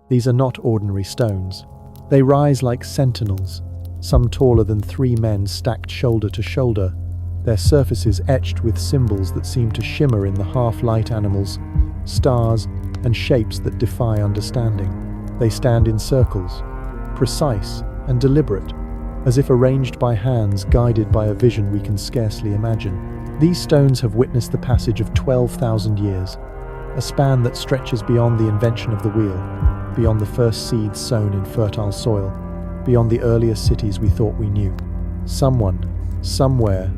These are not ordinary stones. They rise like sentinels, some taller than 3 men stacked shoulder to shoulder, their surfaces etched with symbols that seem to shimmer in the half-light animals, stars, and shapes that defy understanding. They stand in circles, precise and deliberate, as if arranged by hands guided by a vision we can scarcely imagine. These stones have witnessed the passage of 12,000 years, a span that stretches beyond the invention of the wheel, beyond the first seeds sown in fertile soil, beyond the earliest cities we thought we knew. Someone, somewhere,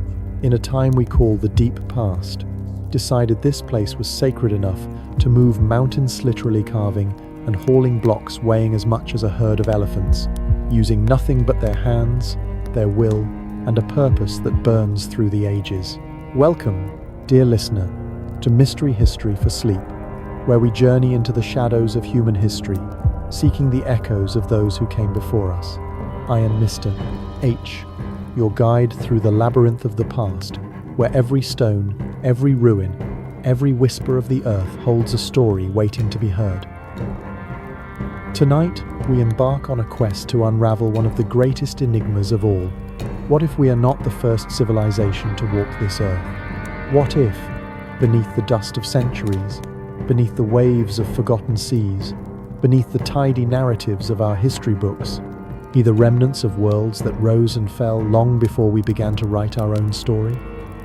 in a time we call the deep past, decided this place was sacred enough to move mountains literally carving and hauling blocks weighing as much as a herd of elephants, using nothing but their hands, their will, and a purpose that burns through the ages. Welcome, dear listener, to Mystery History for Sleep, where we journey into the shadows of human history, seeking the echoes of those who came before us. I am Mr. H, your guide through the labyrinth of the past, where every stone, every ruin, every whisper of the earth holds a story waiting to be heard. Tonight, we embark on a quest to unravel one of the greatest enigmas of all. What if we are not the first civilization to walk this earth? What if, beneath the dust of centuries, beneath the waves of forgotten seas, beneath the tidy narratives of our history books, be the remnants of worlds that rose and fell long before we began to write our own story?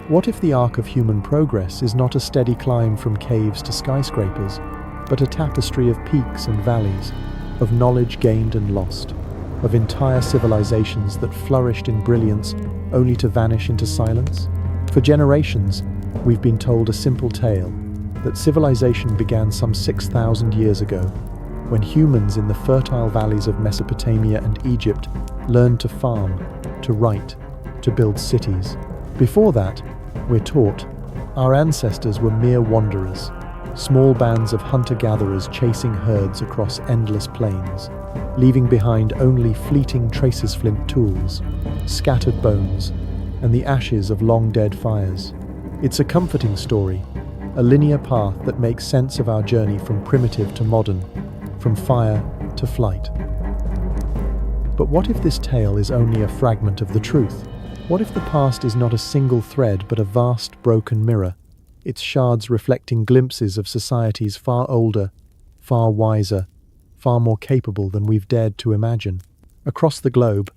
What if the arc of human progress is not a steady climb from caves to skyscrapers, but a tapestry of peaks and valleys, of knowledge gained and lost, of entire civilizations that flourished in brilliance only to vanish into silence? For generations, we've been told a simple tale, that civilization began some 6,000 years ago, when humans in the fertile valleys of Mesopotamia and Egypt learned to farm, to write, to build cities. Before that, we're taught, our ancestors were mere wanderers, small bands of hunter-gatherers chasing herds across endless plains, leaving behind only fleeting traces, flint tools, scattered bones, and the ashes of long-dead fires. It's a comforting story, a linear path that makes sense of our journey from primitive to modern, from fire to flight. But what if this tale is only a fragment of the truth? What if the past is not a single thread but a vast broken mirror, its shards reflecting glimpses of societies far older, far wiser, far more capable than we've dared to imagine? Across the globe,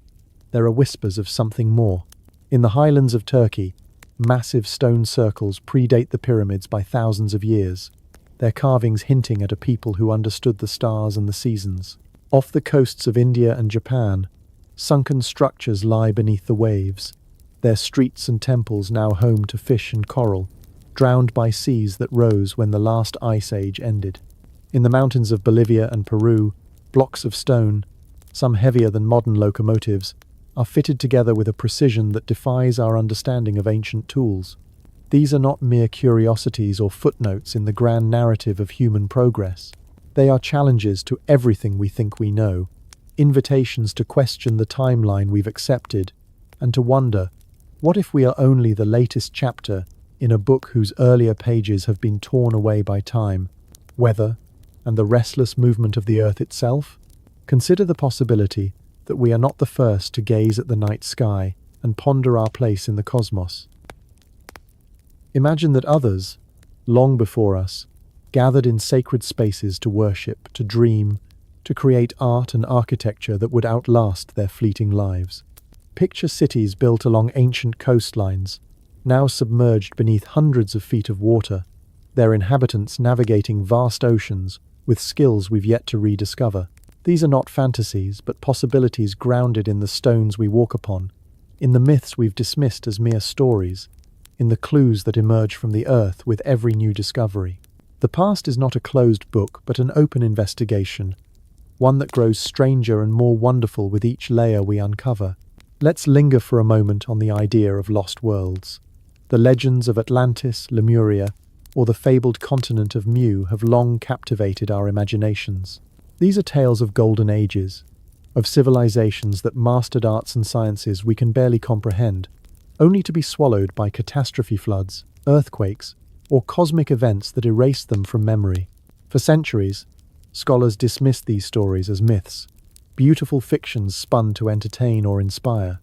there are whispers of something more. In the highlands of Turkey, massive stone circles predate the pyramids by thousands of years, their carvings hinting at a people who understood the stars and the seasons. Off the coasts of India and Japan, sunken structures lie beneath the waves, their streets and temples now home to fish and coral, drowned by seas that rose when the last ice age ended. In the mountains of Bolivia and Peru, blocks of stone, some heavier than modern locomotives, are fitted together with a precision that defies our understanding of ancient tools. These are not mere curiosities or footnotes in the grand narrative of human progress. They are challenges to everything we think we know, invitations to question the timeline we've accepted, and to wonder, what if we are only the latest chapter in a book whose earlier pages have been torn away by time, weather, and the restless movement of the earth itself? Consider the possibility that we are not the first to gaze at the night sky and ponder our place in the cosmos. Imagine that others, long before us, gathered in sacred spaces to worship, to dream, to create art and architecture that would outlast their fleeting lives. Picture cities built along ancient coastlines, now submerged beneath hundreds of feet of water, their inhabitants navigating vast oceans with skills we've yet to rediscover. These are not fantasies, but possibilities grounded in the stones we walk upon, in the myths we've dismissed as mere stories, in the clues that emerge from the earth with every new discovery. The past is not a closed book, but an open investigation, one that grows stranger and more wonderful with each layer we uncover. Let's linger for a moment on the idea of lost worlds. The legends of Atlantis, Lemuria, or the fabled continent of Mu have long captivated our imaginations. These are tales of golden ages, of civilizations that mastered arts and sciences we can barely comprehend, only to be swallowed by catastrophe floods, earthquakes, or cosmic events that erased them from memory. For centuries, Scholars dismiss these stories as myths, beautiful fictions spun to entertain or inspire.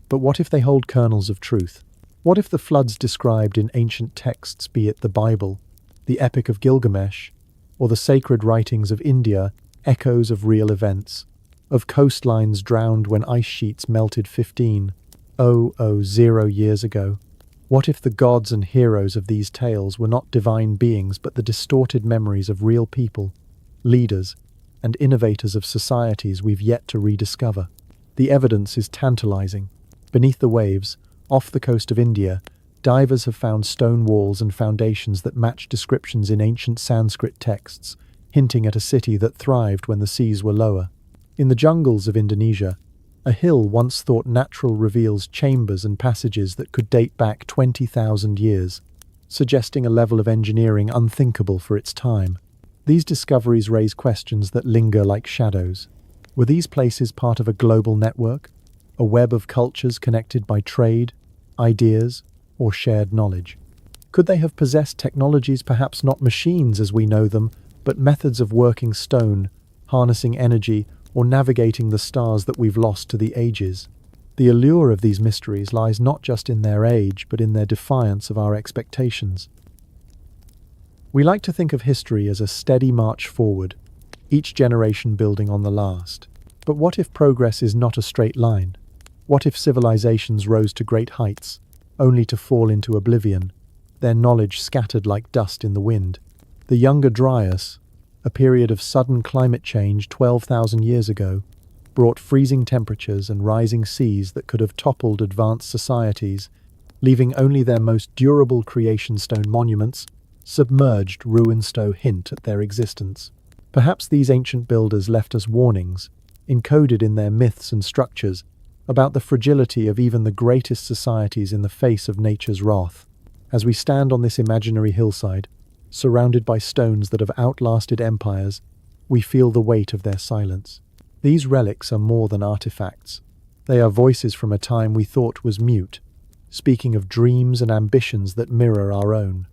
But what if they hold kernels of truth? What if the floods described in ancient texts, be it the Bible, the Epic of Gilgamesh, or the sacred writings of India, echoes of real events, of coastlines drowned when ice sheets melted 15,000 years ago? What if the gods and heroes of these tales were not divine beings but the distorted memories of real people, leaders, and innovators of societies we've yet to rediscover? The evidence is tantalizing. Beneath the waves, off the coast of India, divers have found stone walls and foundations that match descriptions in ancient Sanskrit texts, hinting at a city that thrived when the seas were lower. In the jungles of Indonesia, a hill once thought natural reveals chambers and passages that could date back 20,000 years, suggesting a level of engineering unthinkable for its time. These discoveries raise questions that linger like shadows. Were these places part of a global network, a web of cultures connected by trade, ideas, or shared knowledge? Could they have possessed technologies, perhaps not machines as we know them, but methods of working stone, harnessing energy, or navigating the stars that we've lost to the ages? The allure of these mysteries lies not just in their age, but in their defiance of our expectations. We like to think of history as a steady march forward, each generation building on the last. But what if progress is not a straight line? What if civilizations rose to great heights, only to fall into oblivion, their knowledge scattered like dust in the wind? The Younger Dryas, a period of sudden climate change 12,000 years ago, brought freezing temperatures and rising seas that could have toppled advanced societies, leaving only their most durable creation stone monuments, submerged ruins hint at their existence. Perhaps these ancient builders left us warnings, encoded in their myths and structures, about the fragility of even the greatest societies in the face of nature's wrath. As we stand on this imaginary hillside, surrounded by stones that have outlasted empires, we feel the weight of their silence. These relics are more than artifacts. They are voices from a time we thought was mute, speaking of dreams and ambitions that mirror our own.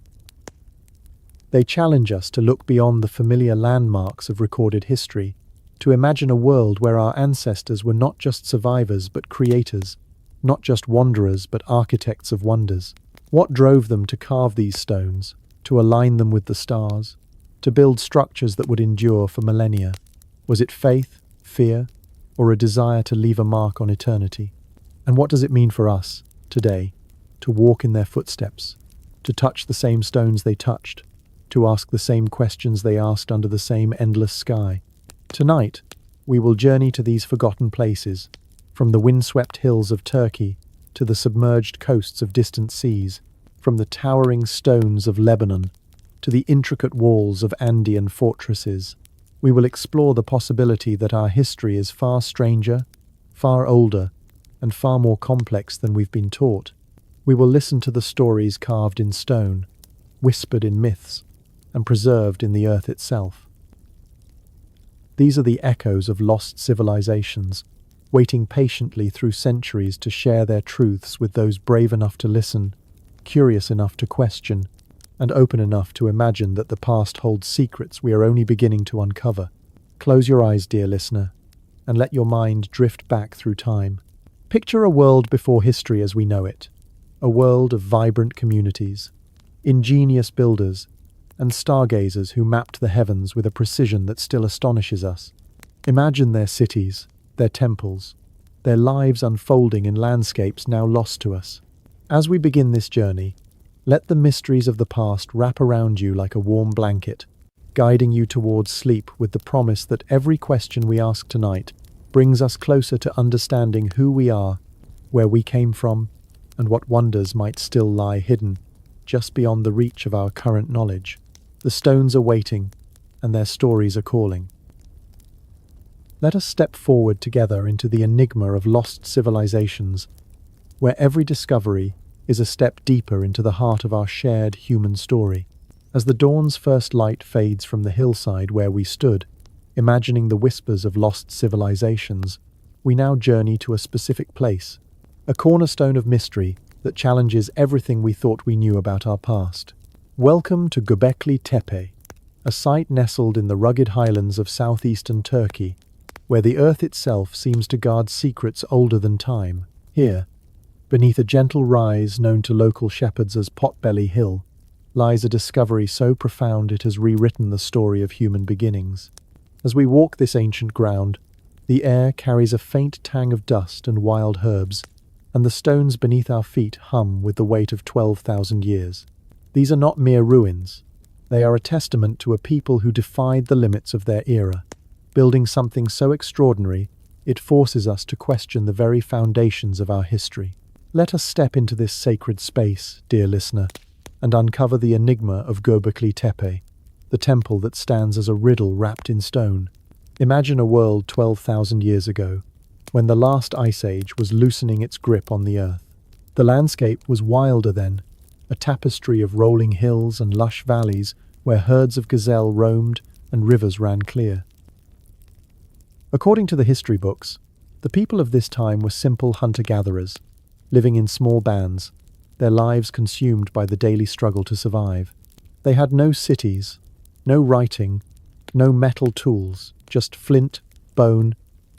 They challenge us to look beyond the familiar landmarks of recorded history, to imagine a world where our ancestors were not just survivors but creators, not just wanderers but architects of wonders. What drove them to carve these stones, to align them with the stars, to build structures that would endure for millennia? Was it faith, fear, or a desire to leave a mark on eternity? And what does it mean for us, today, to walk in their footsteps, to touch the same stones they touched, to ask the same questions they asked under the same endless sky? Tonight, we will journey to these forgotten places, from the windswept hills of Turkey to the submerged coasts of distant seas, from the towering stones of Lebanon to the intricate walls of Andean fortresses. We will explore the possibility that our history is far stranger, far older, and far more complex than we've been taught. We will listen to the stories carved in stone, whispered in myths, and preserved in the earth itself. These are the echoes of lost civilizations, waiting patiently through centuries to share their truths with those brave enough to listen, curious enough to question, and open enough to imagine that the past holds secrets we are only beginning to uncover. Close your eyes, dear listener, and let your mind drift back through time. Picture a world before history as we know it, a world of vibrant communities, ingenious builders, and stargazers who mapped the heavens with a precision that still astonishes us. Imagine their cities, their temples, their lives unfolding in landscapes now lost to us. As we begin this journey, let the mysteries of the past wrap around you like a warm blanket, guiding you towards sleep with the promise that every question we ask tonight brings us closer to understanding who we are, where we came from, and what wonders might still lie hidden just beyond the reach of our current knowledge. The stones are waiting, and their stories are calling. Let us step forward together into the enigma of lost civilizations, where every discovery is a step deeper into the heart of our shared human story. As the dawn's first light fades from the hillside where we stood, imagining the whispers of lost civilizations, we now journey to a specific place, a cornerstone of mystery that challenges everything we thought we knew about our past. Welcome to Göbekli Tepe, a site nestled in the rugged highlands of southeastern Turkey, where the earth itself seems to guard secrets older than time. Here, beneath a gentle rise known to local shepherds as Potbelly Hill, lies a discovery so profound it has rewritten the story of human beginnings. As we walk this ancient ground, the air carries a faint tang of dust and wild herbs, and the stones beneath our feet hum with the weight of 12,000 years. These are not mere ruins. They are a testament to a people who defied the limits of their era, building something so extraordinary it forces us to question the very foundations of our history. Let us step into this sacred space, dear listener, and uncover the enigma of Göbekli Tepe, the temple that stands as a riddle wrapped in stone. Imagine a world 12,000 years ago, when the last ice age was loosening its grip on the earth. The landscape was wilder then, a tapestry of rolling hills and lush valleys where herds of gazelle roamed and rivers ran clear. According to the history books, the people of this time were simple hunter-gatherers, living in small bands, their lives consumed by the daily struggle to survive. They had no cities, no writing, no metal tools, just flint, bone,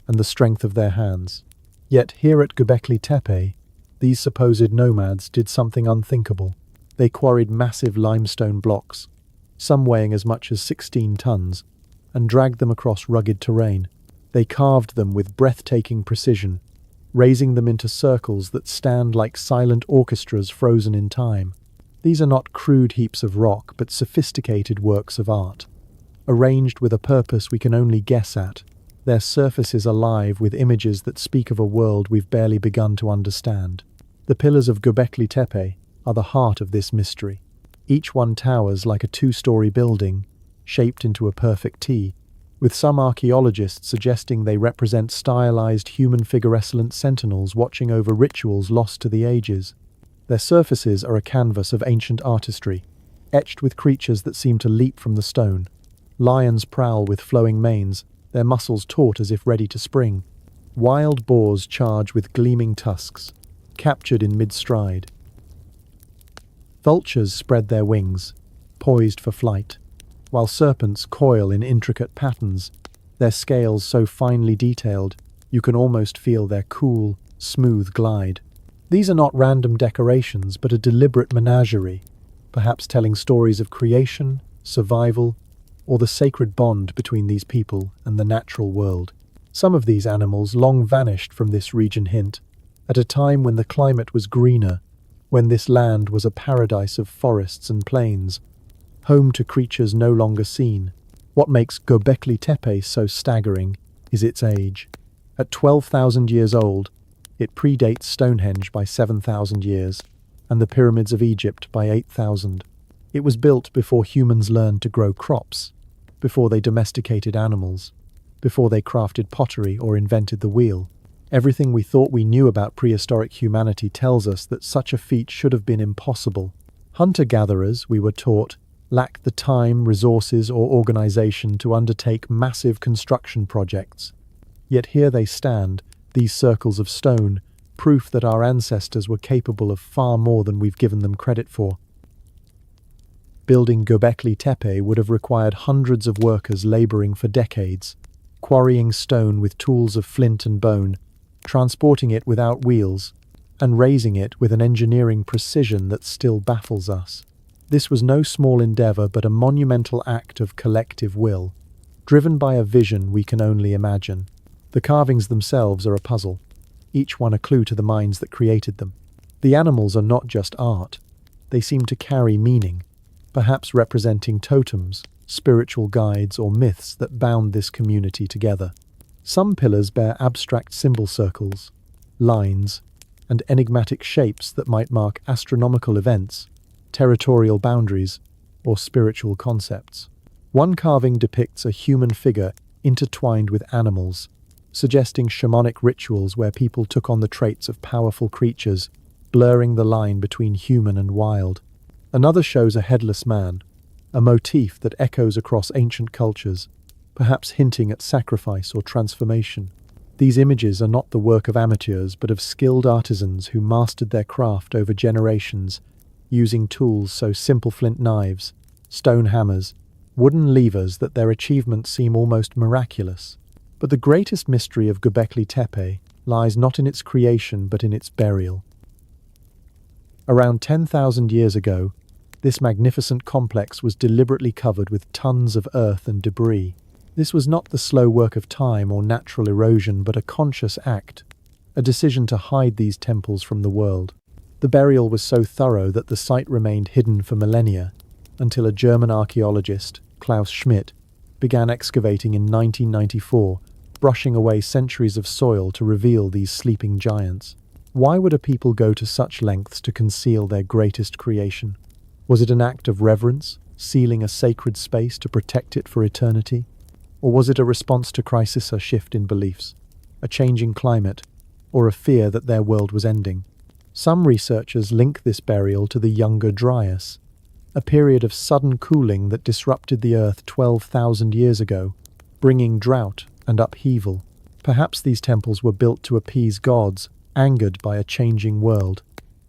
and the strength of their hands. Yet here at Göbekli Tepe, these supposed nomads did something unthinkable. They quarried massive limestone blocks, some weighing as much as 16 tons, and dragged them across rugged terrain. They carved them with breathtaking precision, raising them into circles that stand like silent orchestras frozen in time. These are not crude heaps of rock, but sophisticated works of art, arranged with a purpose we can only guess at, their surfaces alive with images that speak of a world we've barely begun to understand. The pillars of Göbekli Tepe are the heart of this mystery. Each one towers like a 2-story building, shaped into a perfect T, with some archaeologists suggesting they represent stylized human figure-escalent sentinels watching over rituals lost to the ages. Their surfaces are a canvas of ancient artistry, etched with creatures that seem to leap from the stone. Lions prowl with flowing manes, their muscles taut as if ready to spring. Wild boars charge with gleaming tusks, captured in mid-stride. Vultures spread their wings, poised for flight, while serpents coil in intricate patterns, their scales so finely detailed you can almost feel their cool, smooth glide. These are not random decorations, but a deliberate menagerie, perhaps telling stories of creation, survival, or the sacred bond between these people and the natural world. Some of these animals long vanished from this region hint, at a time when the climate was greener, when this land was a paradise of forests and plains, home to creatures no longer seen. What makes Göbekli Tepe so staggering is its age. At 12,000 years old, it predates Stonehenge by 7,000 years, and the pyramids of Egypt by 8,000. It was built before humans learned to grow crops, before they domesticated animals, before they crafted pottery or invented the wheel. Everything we thought we knew about prehistoric humanity tells us that such a feat should have been impossible. Hunter-gatherers, we were taught, lacked the time, resources, or organization to undertake massive construction projects. Yet here they stand, these circles of stone, proof that our ancestors were capable of far more than we've given them credit for. Building Göbekli Tepe would have required hundreds of workers laboring for decades, quarrying stone with tools of flint and bone, transporting it without wheels, and raising it with an engineering precision that still baffles us. This was no small endeavor, but a monumental act of collective will, driven by a vision we can only imagine. The carvings themselves are a puzzle, each one a clue to the minds that created them. The animals are not just art, they seem to carry meaning, perhaps representing totems, spiritual guides, or myths that bound this community together. Some pillars bear abstract symbol circles, lines, and enigmatic shapes that might mark astronomical events, territorial boundaries, or spiritual concepts. One carving depicts a human figure intertwined with animals, suggesting shamanic rituals where people took on the traits of powerful creatures, blurring the line between human and wild. Another shows a headless man, a motif that echoes across ancient cultures, perhaps hinting at sacrifice or transformation. These images are not the work of amateurs, but of skilled artisans who mastered their craft over generations, using tools so simple flint knives, stone hammers, wooden levers that their achievements seem almost miraculous. But the greatest mystery of Göbekli Tepe lies not in its creation but in its burial. Around 10,000 years ago, this magnificent complex was deliberately covered with tons of earth and debris. This was not the slow work of time or natural erosion, but a conscious act, a decision to hide these temples from the world. The burial was so thorough that the site remained hidden for millennia, until a German archaeologist, Klaus Schmidt, began excavating in 1994, brushing away centuries of soil to reveal these sleeping giants. Why would a people go to such lengths to conceal their greatest creation? Was it an act of reverence, sealing a sacred space to protect it for eternity? Or was it a response to crisis, a shift in beliefs, a changing climate, or a fear that their world was ending? Some researchers link this burial to the Younger Dryas, a period of sudden cooling that disrupted the Earth 12,000 years ago, bringing drought and upheaval. Perhaps these temples were built to appease gods, angered by a changing world,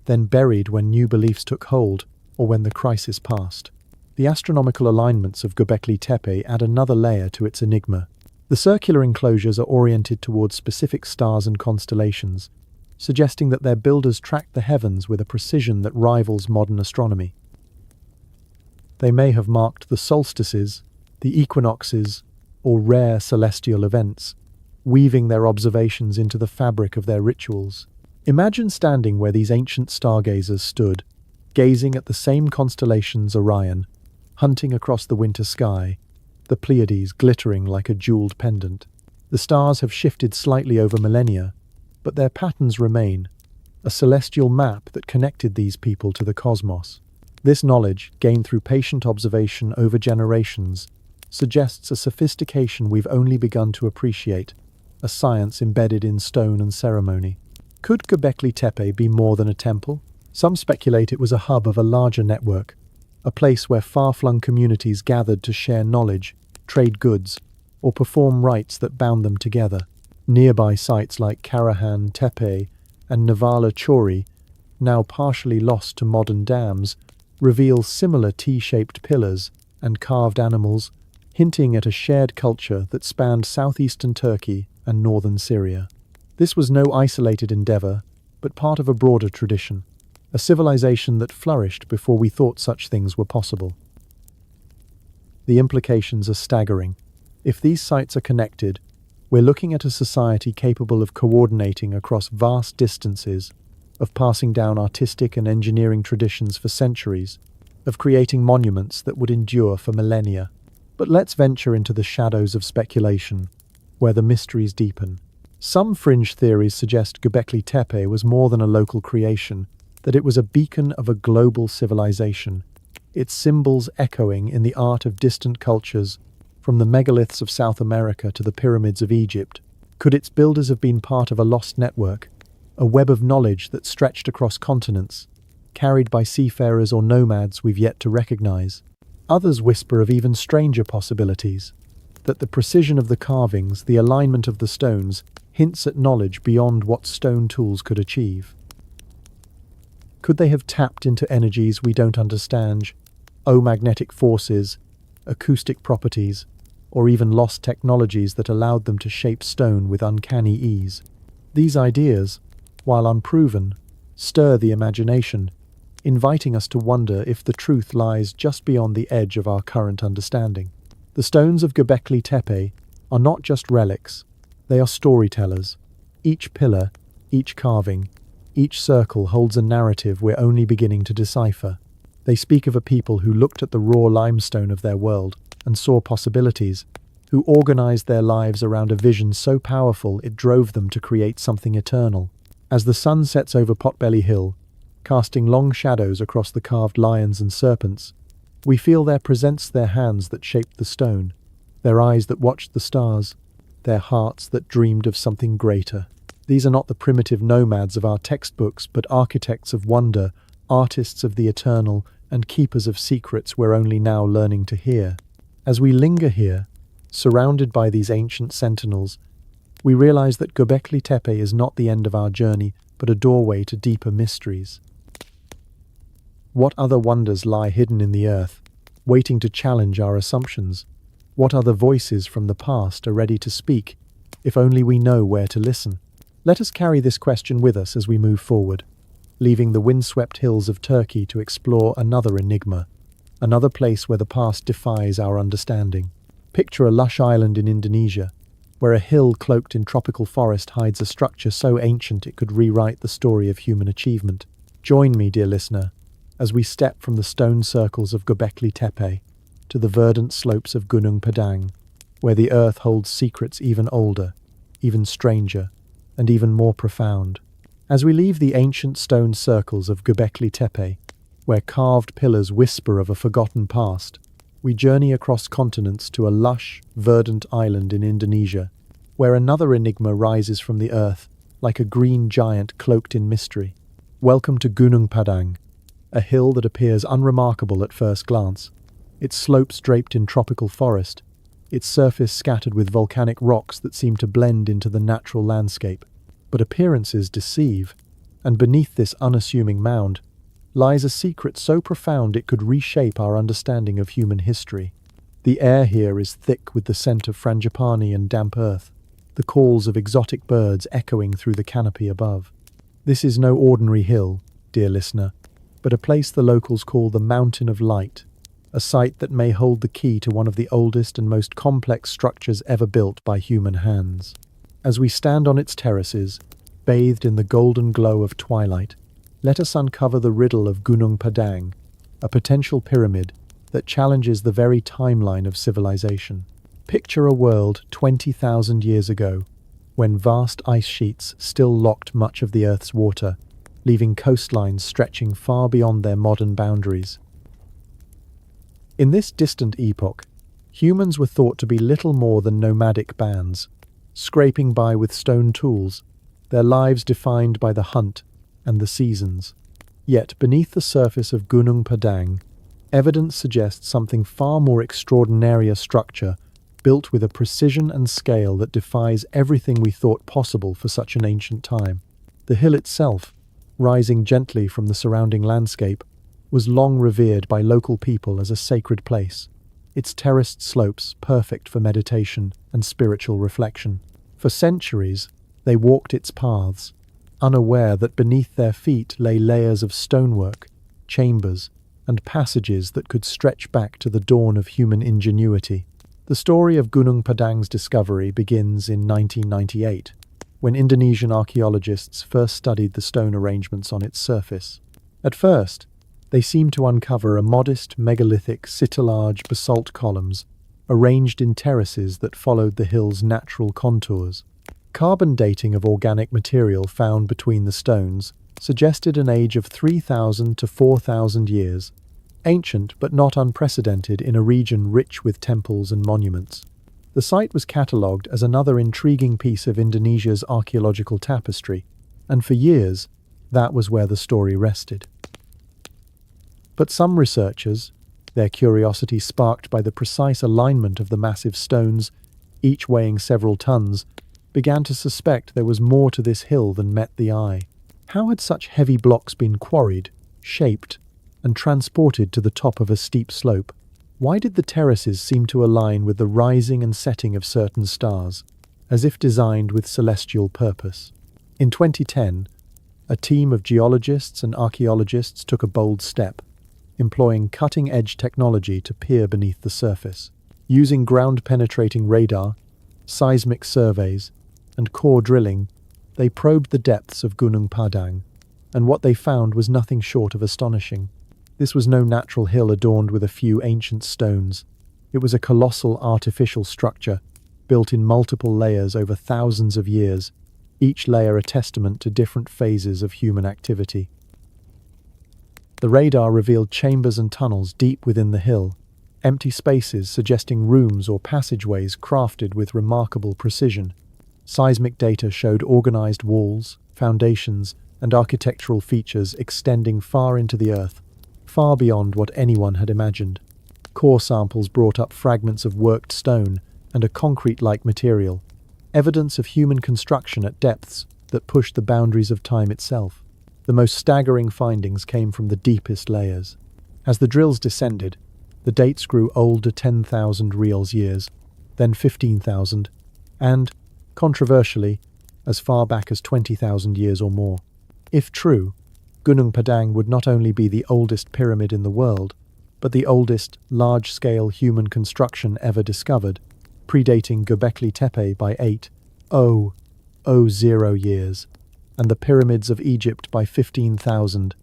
then buried when new beliefs took hold or when the crisis passed. The astronomical alignments of Göbekli Tepe add another layer to its enigma. The circular enclosures are oriented towards specific stars and constellations, suggesting that their builders tracked the heavens with a precision that rivals modern astronomy. They may have marked the solstices, the equinoxes, or rare celestial events, weaving their observations into the fabric of their rituals. Imagine standing where these ancient stargazers stood, gazing at the same constellations Orion, hunting across the winter sky, the Pleiades glittering like a jeweled pendant. The stars have shifted slightly over millennia, but their patterns remain, a celestial map that connected these people to the cosmos. This knowledge, gained through patient observation over generations, suggests a sophistication we've only begun to appreciate, a science embedded in stone and ceremony. Could Göbekli Tepe be more than a temple? Some speculate it was a hub of a larger network, a place where far-flung communities gathered to share knowledge, trade goods, or perform rites that bound them together. Nearby sites like Karahan, Tepe, and Nevala Chori, now partially lost to modern dams, reveal similar T-shaped pillars and carved animals, hinting at a shared culture that spanned southeastern Turkey and northern Syria. This was no isolated endeavor, but part of a broader tradition, a civilization that flourished before we thought such things were possible. The implications are staggering. If these sites are connected, we're looking at a society capable of coordinating across vast distances, of passing down artistic and engineering traditions for centuries, of creating monuments that would endure for millennia. But let's venture into the shadows of speculation, where the mysteries deepen. Some fringe theories suggest Göbekli Tepe was more than a local creation, that it was a beacon of a global civilization, its symbols echoing in the art of distant cultures, from the megaliths of South America to the pyramids of Egypt. Could its builders have been part of a lost network, a web of knowledge that stretched across continents, carried by seafarers or nomads we've yet to recognize? Others whisper of even stranger possibilities, that the precision of the carvings, the alignment of the stones, hints at knowledge beyond what stone tools could achieve. Could they have tapped into energies we don't understand, magnetic forces, acoustic properties, or even lost technologies that allowed them to shape stone with uncanny ease? These ideas, while unproven, stir the imagination, inviting us to wonder if the truth lies just beyond the edge of our current understanding. The stones of Göbekli Tepe are not just relics, they are storytellers. Each pillar, each carving, each circle holds a narrative we're only beginning to decipher. They speak of a people who looked at the raw limestone of their world and saw possibilities, who organized their lives around a vision so powerful it drove them to create something eternal. As the sun sets over Potbelly Hill, casting long shadows across the carved lions and serpents, we feel there presents their hands that shaped the stone, their eyes that watched the stars, their hearts that dreamed of something greater. These are not the primitive nomads of our textbooks, but architects of wonder, artists of the eternal, and keepers of secrets we're only now learning to hear. As we linger here, surrounded by these ancient sentinels, we realize that Göbekli Tepe is not the end of our journey, but a doorway to deeper mysteries. What other wonders lie hidden in the earth, waiting to challenge our assumptions? What other voices from the past are ready to speak, if only we know where to listen? Let us carry this question with us as we move forward, leaving the windswept hills of Turkey to explore another enigma, another place where the past defies our understanding. Picture a lush island in Indonesia, where a hill cloaked in tropical forest hides a structure so ancient it could rewrite the story of human achievement. Join me, dear listener, as we step from the stone circles of Göbekli Tepe to the verdant slopes of Gunung Padang, where the earth holds secrets even older, even stranger, and even more profound. As we leave the ancient stone circles of Göbekli Tepe, where carved pillars whisper of a forgotten past, we journey across continents to a lush, verdant island in Indonesia, where another enigma rises from the earth like a green giant cloaked in mystery. Welcome to Gunung Padang, a hill that appears unremarkable at first glance, its slopes draped in tropical forest, its surface scattered with volcanic rocks that seem to blend into the natural landscape. But appearances deceive, and beneath this unassuming mound lies a secret so profound it could reshape our understanding of human history. The air here is thick with the scent of frangipani and damp earth, the calls of exotic birds echoing through the canopy above. This is no ordinary hill, dear listener, but a place the locals call the Mountain of Light, a site that may hold the key to one of the oldest and most complex structures ever built by human hands. As we stand on its terraces, bathed in the golden glow of twilight, let us uncover the riddle of Gunung Padang, a potential pyramid that challenges the very timeline of civilization. Picture a world 20,000 years ago, when vast ice sheets still locked much of the Earth's water, leaving coastlines stretching far beyond their modern boundaries. In this distant epoch, humans were thought to be little more than nomadic bands, scraping by with stone tools, their lives defined by the hunt and the seasons. Yet beneath the surface of Gunung Padang, evidence suggests something far more extraordinary: a structure built with a precision and scale that defies everything we thought possible for such an ancient time. The hill itself, rising gently from the surrounding landscape, was long revered by local people as a sacred place, its terraced slopes perfect for meditation and spiritual reflection. For centuries, they walked its paths, unaware that beneath their feet lay layers of stonework, chambers, and passages that could stretch back to the dawn of human ingenuity. The story of Gunung Padang's discovery begins in 1998, when Indonesian archaeologists first studied the stone arrangements on its surface. At first, they seemed to uncover a modest megalithic sitillage basalt columns arranged in terraces that followed the hill's natural contours. Carbon dating of organic material found between the stones suggested an age of 3,000 to 4,000 years, ancient but not unprecedented in a region rich with temples and monuments. The site was catalogued as another intriguing piece of Indonesia's archaeological tapestry, and for years, that was where the story rested. But some researchers, their curiosity sparked by the precise alignment of the massive stones, each weighing several tons, began to suspect there was more to this hill than met the eye. How had such heavy blocks been quarried, shaped, and transported to the top of a steep slope? Why did the terraces seem to align with the rising and setting of certain stars, as if designed with celestial purpose? In 2010, a team of geologists and archaeologists took a bold step, employing cutting-edge technology to peer beneath the surface. Using ground-penetrating radar, seismic surveys, and core drilling, they probed the depths of Gunung Padang, and what they found was nothing short of astonishing. This was no natural hill adorned with a few ancient stones. It was a colossal artificial structure, built in multiple layers over thousands of years, each layer a testament to different phases of human activity. The radar revealed chambers and tunnels deep within the hill, empty spaces suggesting rooms or passageways crafted with remarkable precision. Seismic data showed organized walls, foundations, and architectural features extending far into the earth, far beyond what anyone had imagined. Core samples brought up fragments of worked stone and a concrete-like material, evidence of human construction at depths that pushed the boundaries of time itself. The most staggering findings came from the deepest layers. As the drills descended, The dates grew older 10,000 reals years, then 15,000, and, controversially, as far back as 20,000 years or more. If true, Gunung Padang would not only be the oldest pyramid in the world, but the oldest large-scale human construction ever discovered, predating Göbekli Tepe by 8,000 years, and the pyramids of Egypt by 15,000.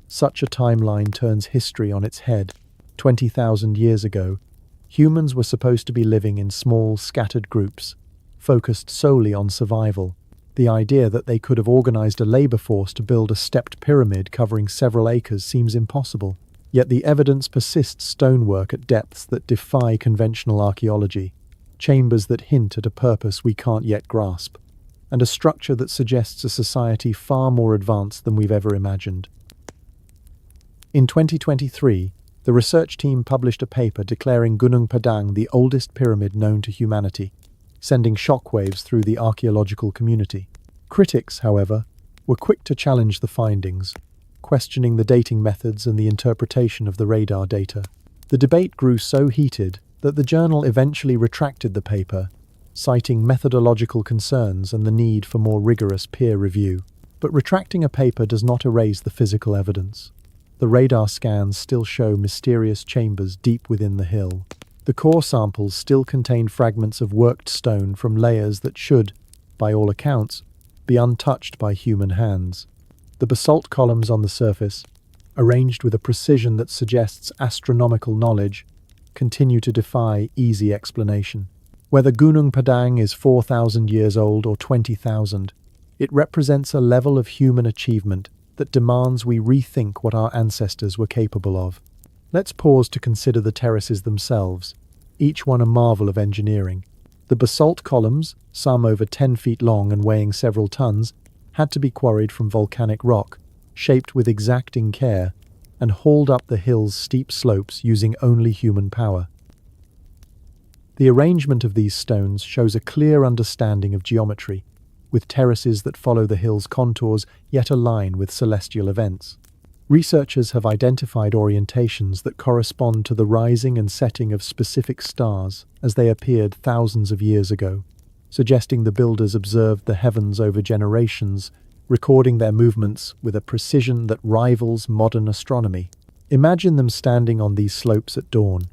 Such a timeline turns history on its head. 20,000 years ago, humans were supposed to be living in small, scattered groups, focused solely on survival. The idea that they could have organized a labor force to build a stepped pyramid covering several acres seems impossible. Yet the evidence persists: stonework at depths that defy conventional archaeology, chambers that hint at a purpose we can't yet grasp, and a structure that suggests a society far more advanced than we've ever imagined. In 2023, the research team published a paper declaring Gunung Padang the oldest pyramid known to humanity, sending shockwaves through the archaeological community. Critics, however, were quick to challenge the findings, questioning the dating methods and the interpretation of the radar data. The debate grew so heated that the journal eventually retracted the paper, citing methodological concerns and the need for more rigorous peer review. But retracting a paper does not erase the physical evidence. The radar scans still show mysterious chambers deep within the hill. The core samples still contain fragments of worked stone from layers that should, by all accounts, be untouched by human hands. The basalt columns on the surface, arranged with a precision that suggests astronomical knowledge, continue to defy easy explanation. Whether Gunung Padang is 4,000 years old or 20,000, it represents a level of human achievement that demands we rethink what our ancestors were capable of. Let's pause to consider the terraces themselves, each one a marvel of engineering. The basalt columns, some over 10 feet long and weighing several tons, had to be quarried from volcanic rock, shaped with exacting care, and hauled up the hill's steep slopes using only human power. The arrangement of these stones shows a clear understanding of geometry, with terraces that follow the hill's contours yet align with celestial events. Researchers have identified orientations that correspond to the rising and setting of specific stars as they appeared thousands of years ago, suggesting the builders observed the heavens over generations, recording their movements with a precision that rivals modern astronomy. Imagine them standing on these slopes at dawn,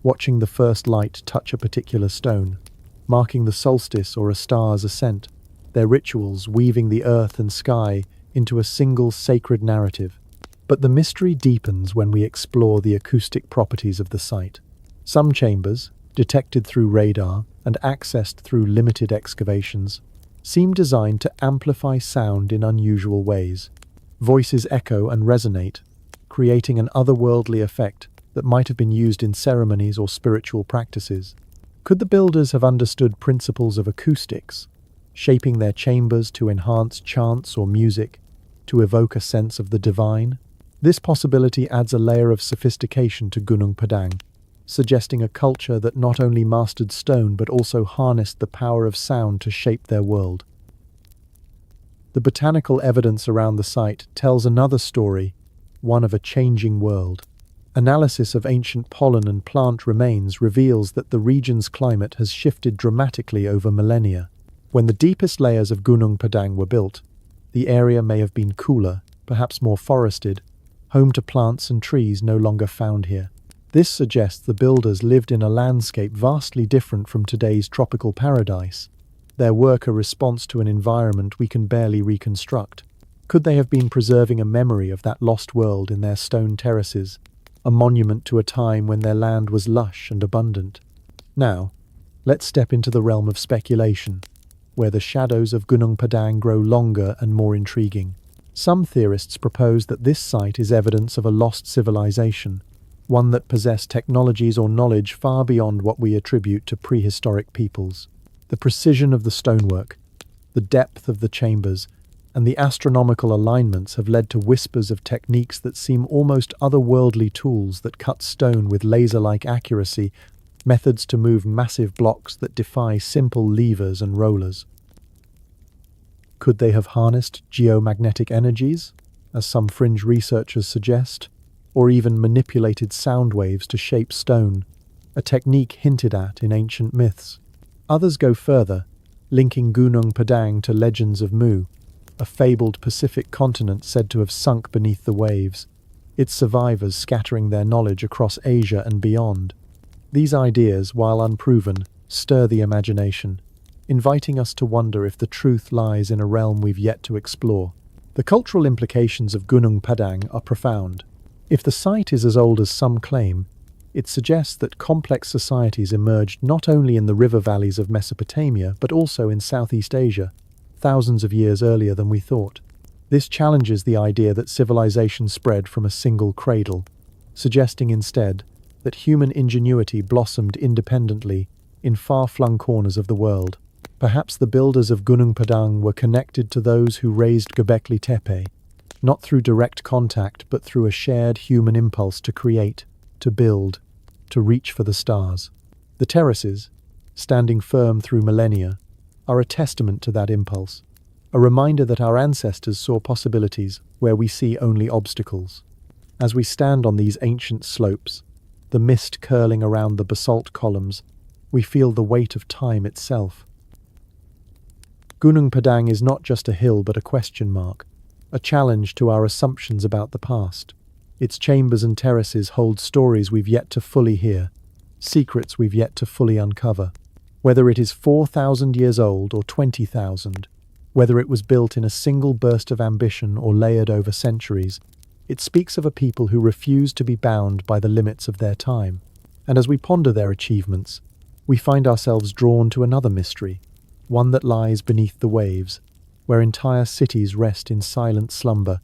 watching the first light touch a particular stone, marking the solstice or a star's ascent, their rituals weaving the earth and sky into a single sacred narrative. But the mystery deepens when we explore the acoustic properties of the site. Some chambers, detected through radar and accessed through limited excavations, seem designed to amplify sound in unusual ways. Voices echo and resonate, creating an otherworldly effect that might have been used in ceremonies or spiritual practices. Could the builders have understood principles of acoustics, shaping their chambers to enhance chants or music, to evoke a sense of the divine? This possibility adds a layer of sophistication to Gunung Padang, suggesting a culture that not only mastered stone but also harnessed the power of sound to shape their world. The botanical evidence around the site tells another story, one of a changing world. Analysis of ancient pollen and plant remains reveals that the region's climate has shifted dramatically over millennia. When the deepest layers of Gunung Padang were built, the area may have been cooler, perhaps more forested, home to plants and trees no longer found here. This suggests the builders lived in a landscape vastly different from today's tropical paradise, their work a response to an environment we can barely reconstruct. Could they have been preserving a memory of that lost world in their stone terraces, a monument to a time when their land was lush and abundant? Now, let's step into the realm of speculation, where the shadows of Gunung Padang grow longer and more intriguing. Some theorists propose that this site is evidence of a lost civilization, one that possessed technologies or knowledge far beyond what we attribute to prehistoric peoples. The precision of the stonework, the depth of the chambers, and the astronomical alignments have led to whispers of techniques that seem almost otherworldly: tools that cut stone with laser-like accuracy, methods to move massive blocks that defy simple levers and rollers. Could they have harnessed geomagnetic energies, as some fringe researchers suggest? or even manipulated sound waves to shape stone, a technique hinted at in ancient myths. Others go further, linking Gunung Padang to legends of Mu, a fabled Pacific continent said to have sunk beneath the waves, its survivors scattering their knowledge across Asia and beyond. These ideas, while unproven, stir the imagination, inviting us to wonder if the truth lies in a realm we've yet to explore. The cultural implications of Gunung Padang are profound. If the site is as old as some claim, it suggests that complex societies emerged not only in the river valleys of Mesopotamia, but also in Southeast Asia, thousands of years earlier than we thought. This challenges the idea that civilization spread from a single cradle, suggesting instead that human ingenuity blossomed independently in far-flung corners of the world. Perhaps the builders of Gunung Padang were connected to those who raised Göbekli Tepe, not through direct contact but through a shared human impulse to create, to build, to reach for the stars. The terraces, standing firm through millennia, are a testament to that impulse, a reminder that our ancestors saw possibilities where we see only obstacles. As we stand on these ancient slopes, the mist curling around the basalt columns, we feel the weight of time itself. Gunung Padang is not just a hill but a question mark, a challenge to our assumptions about the past. Its chambers and terraces hold stories we've yet to fully hear, secrets we've yet to fully uncover. Whether it is 4,000 years old or 20,000, whether it was built in a single burst of ambition or layered over centuries, it speaks of a people who refused to be bound by the limits of their time. And as we ponder their achievements, we find ourselves drawn to another mystery, one that lies beneath the waves, where entire cities rest in silent slumber,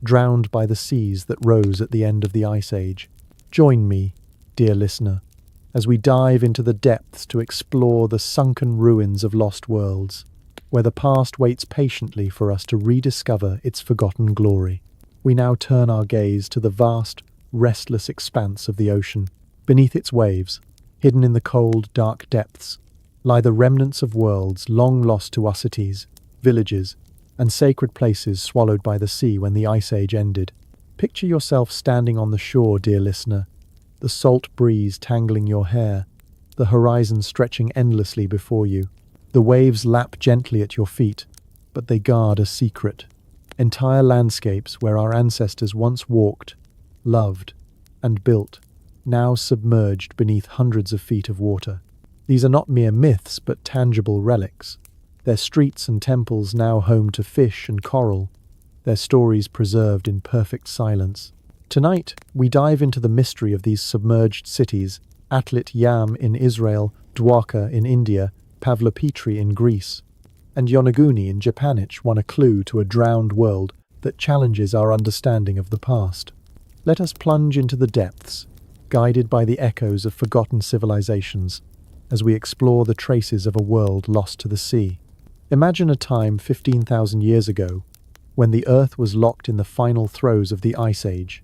drowned by the seas that rose at the end of the Ice Age. Join me, dear listener, as we dive into the depths to explore the sunken ruins of lost worlds, where the past waits patiently for us to rediscover its forgotten glory. We now turn our gaze to the vast, restless expanse of the ocean. Beneath its waves, hidden in the cold, dark depths, lie the remnants of worlds long lost to us cities, villages, and sacred places swallowed by the sea when the Ice Age ended. Picture yourself standing on the shore, dear listener, the salt breeze tangling your hair, the horizon stretching endlessly before you. The waves lap gently at your feet, but they guard a secret. Entire landscapes where our ancestors once walked, loved, and built, now submerged beneath hundreds of feet of water. These are not mere myths, but tangible relics. Their streets and temples now home to fish and coral, their stories preserved in perfect silence. Tonight, we dive into the mystery of these submerged cities, Atlit Yam in Israel, Dwarka in India, Pavlopetri in Greece, and Yonaguni in Japan. Each one a clue to a drowned world that challenges our understanding of the past. Let us plunge into the depths, guided by the echoes of forgotten civilizations, as we explore the traces of a world lost to the sea. Imagine a time 15,000 years ago, when the Earth was locked in the final throes of the Ice Age.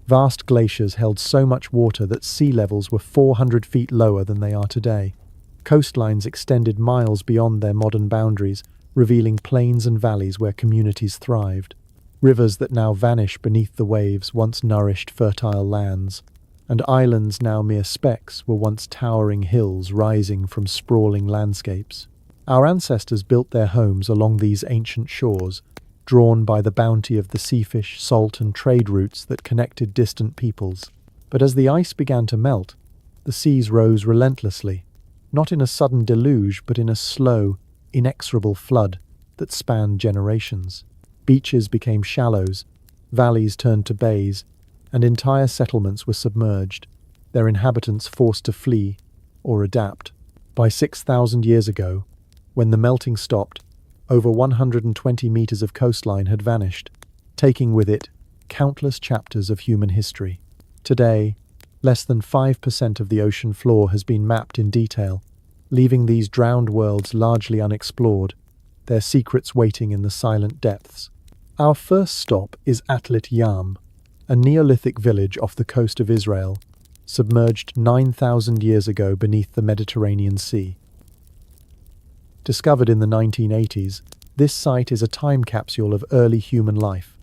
Vast glaciers held so much water that sea levels were 400 feet lower than they are today. Coastlines extended miles beyond their modern boundaries, revealing plains and valleys where communities thrived. Rivers that now vanish beneath the waves once nourished fertile lands, and islands now mere specks were once towering hills rising from sprawling landscapes. Our ancestors built their homes along these ancient shores, drawn by the bounty of the seafish, salt, and trade routes that connected distant peoples. But as the ice began to melt, the seas rose relentlessly, not in a sudden deluge, but in a slow, inexorable flood that spanned generations. Beaches became shallows, valleys turned to bays, and entire settlements were submerged, their inhabitants forced to flee or adapt. By 6,000 years ago, when the melting stopped, over 120 meters of coastline had vanished, taking with it countless chapters of human history. Today, less than 5% of the ocean floor has been mapped in detail, leaving these drowned worlds largely unexplored, their secrets waiting in the silent depths. Our first stop is Atlit Yam, a Neolithic village off the coast of Israel, submerged 9,000 years ago beneath the Mediterranean Sea. Discovered in the 1980s, this site is a time capsule of early human life,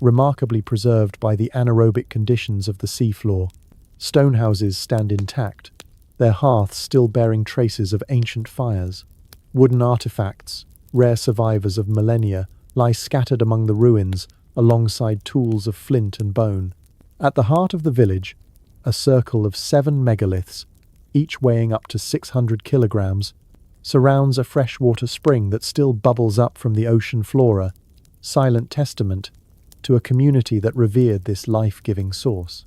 remarkably preserved by the anaerobic conditions of the seafloor. Stone houses stand intact, their hearths still bearing traces of ancient fires. Wooden artifacts, rare survivors of millennia, lie scattered among the ruins alongside tools of flint and bone. At the heart of the village, a circle of 7 megaliths, each weighing up to 600 kilograms, surrounds a freshwater spring that still bubbles up from the ocean flora, silent testament to a community that revered this life-giving source.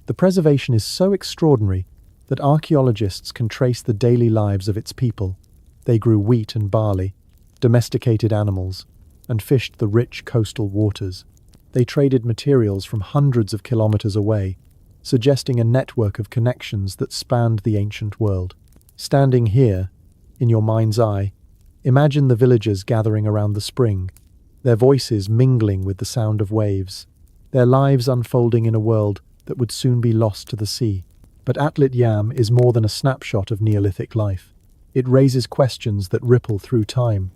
The preservation is so extraordinary that archaeologists can trace the daily lives of its people. They grew wheat and barley, domesticated animals, and fished the rich coastal waters. They traded materials from hundreds of kilometers away, suggesting a network of connections that spanned the ancient world. Standing here, in your mind's eye, imagine the villagers gathering around the spring, their voices mingling with the sound of waves, their lives unfolding in a world that would soon be lost to the sea. But Atlit Yam is more than a snapshot of Neolithic life. It raises questions that ripple through time.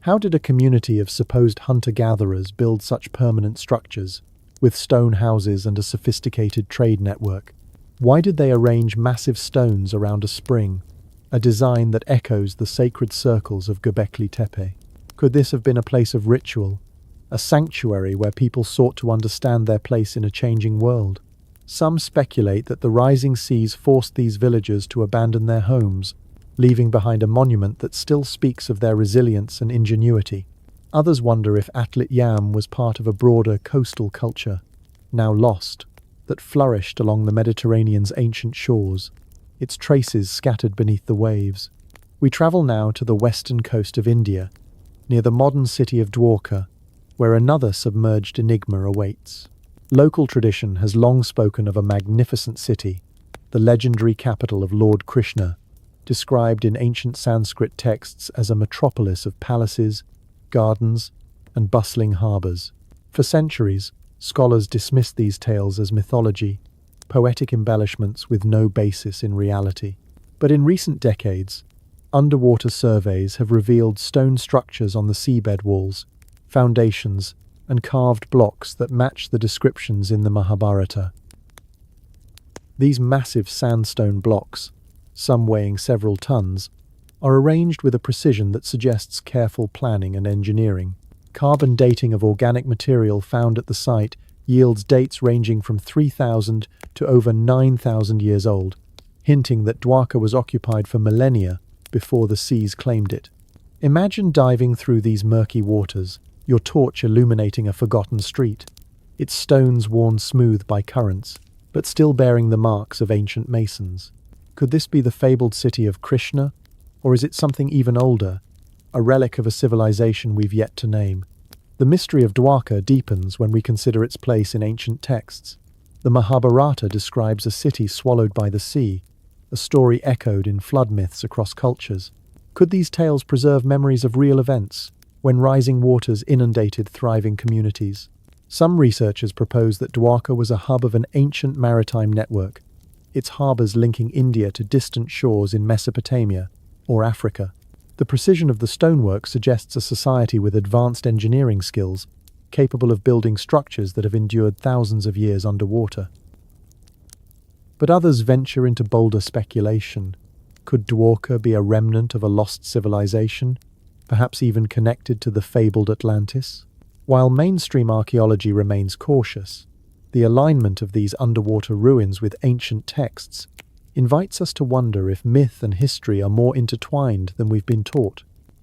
How did a community of supposed hunter-gatherers build such permanent structures, with stone houses and a sophisticated trade network? Why did they arrange massive stones around a spring, a design that echoes the sacred circles of Göbekli Tepe? Could this have been a place of ritual, a sanctuary where people sought to understand their place in a changing world? Some speculate that the rising seas forced these villagers to abandon their homes, leaving behind a monument that still speaks of their resilience and ingenuity. Others wonder if Atlit Yam was part of a broader coastal culture, now lost, that flourished along the Mediterranean's ancient shores, its traces scattered beneath the waves. We travel now to the western coast of India, near the modern city of Dwarka, where another submerged enigma awaits. Local tradition has long spoken of a magnificent city, the legendary capital of Lord Krishna, described in ancient Sanskrit texts as a metropolis of palaces, gardens, and bustling harbours. For centuries, scholars dismissed these tales as mythology, poetic embellishments with no basis in reality. But in recent decades, underwater surveys have revealed stone structures on the seabed walls, foundations, and carved blocks that match the descriptions in the Mahabharata. These massive sandstone blocks, some weighing several tons, are arranged with a precision that suggests careful planning and engineering. Carbon dating of organic material found at the site yields dates ranging from 3,000 to over 9,000 years old, hinting that Dwarka was occupied for millennia before the seas claimed it. Imagine diving through these murky waters, your torch illuminating a forgotten street, its stones worn smooth by currents, but still bearing the marks of ancient masons. Could this be the fabled city of Krishna, or is it something even older, a relic of a civilization we've yet to name? The mystery of Dwarka deepens when we consider its place in ancient texts. The Mahabharata describes a city swallowed by the sea, a story echoed in flood myths across cultures. Could these tales preserve memories of real events, when rising waters inundated thriving communities? Some researchers propose that Dwarka was a hub of an ancient maritime network, its harbours linking India to distant shores in Mesopotamia or Africa. The precision of the stonework suggests a society with advanced engineering skills, capable of building structures that have endured thousands of years underwater. But others venture into bolder speculation. Could Dwarka be a remnant of a lost civilization, perhaps even connected to the fabled Atlantis? While mainstream archaeology remains cautious, the alignment of these underwater ruins with ancient texts invites us to wonder if myth and history are more intertwined than we've been taught.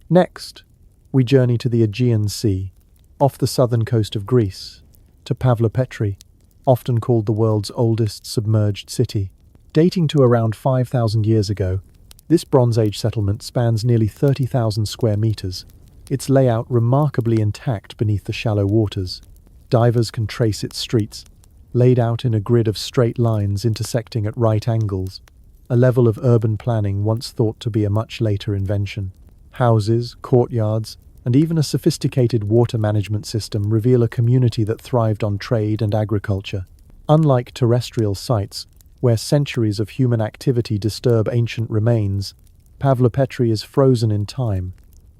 Next, we journey to the Aegean Sea, off the southern coast of Greece, to Pavlopetri, often called the world's oldest submerged city. Dating to around 5,000 years ago, this Bronze Age settlement spans nearly 30,000 square meters, its layout remarkably intact beneath the shallow waters. Divers can trace its streets, laid out in a grid of straight lines intersecting at right angles, a level of urban planning once thought to be a much later invention. Houses, courtyards, and even a sophisticated water management system reveal a community that thrived on trade and agriculture. Unlike terrestrial sites, where centuries of human activity disturb ancient remains, Pavlopetri is frozen in time,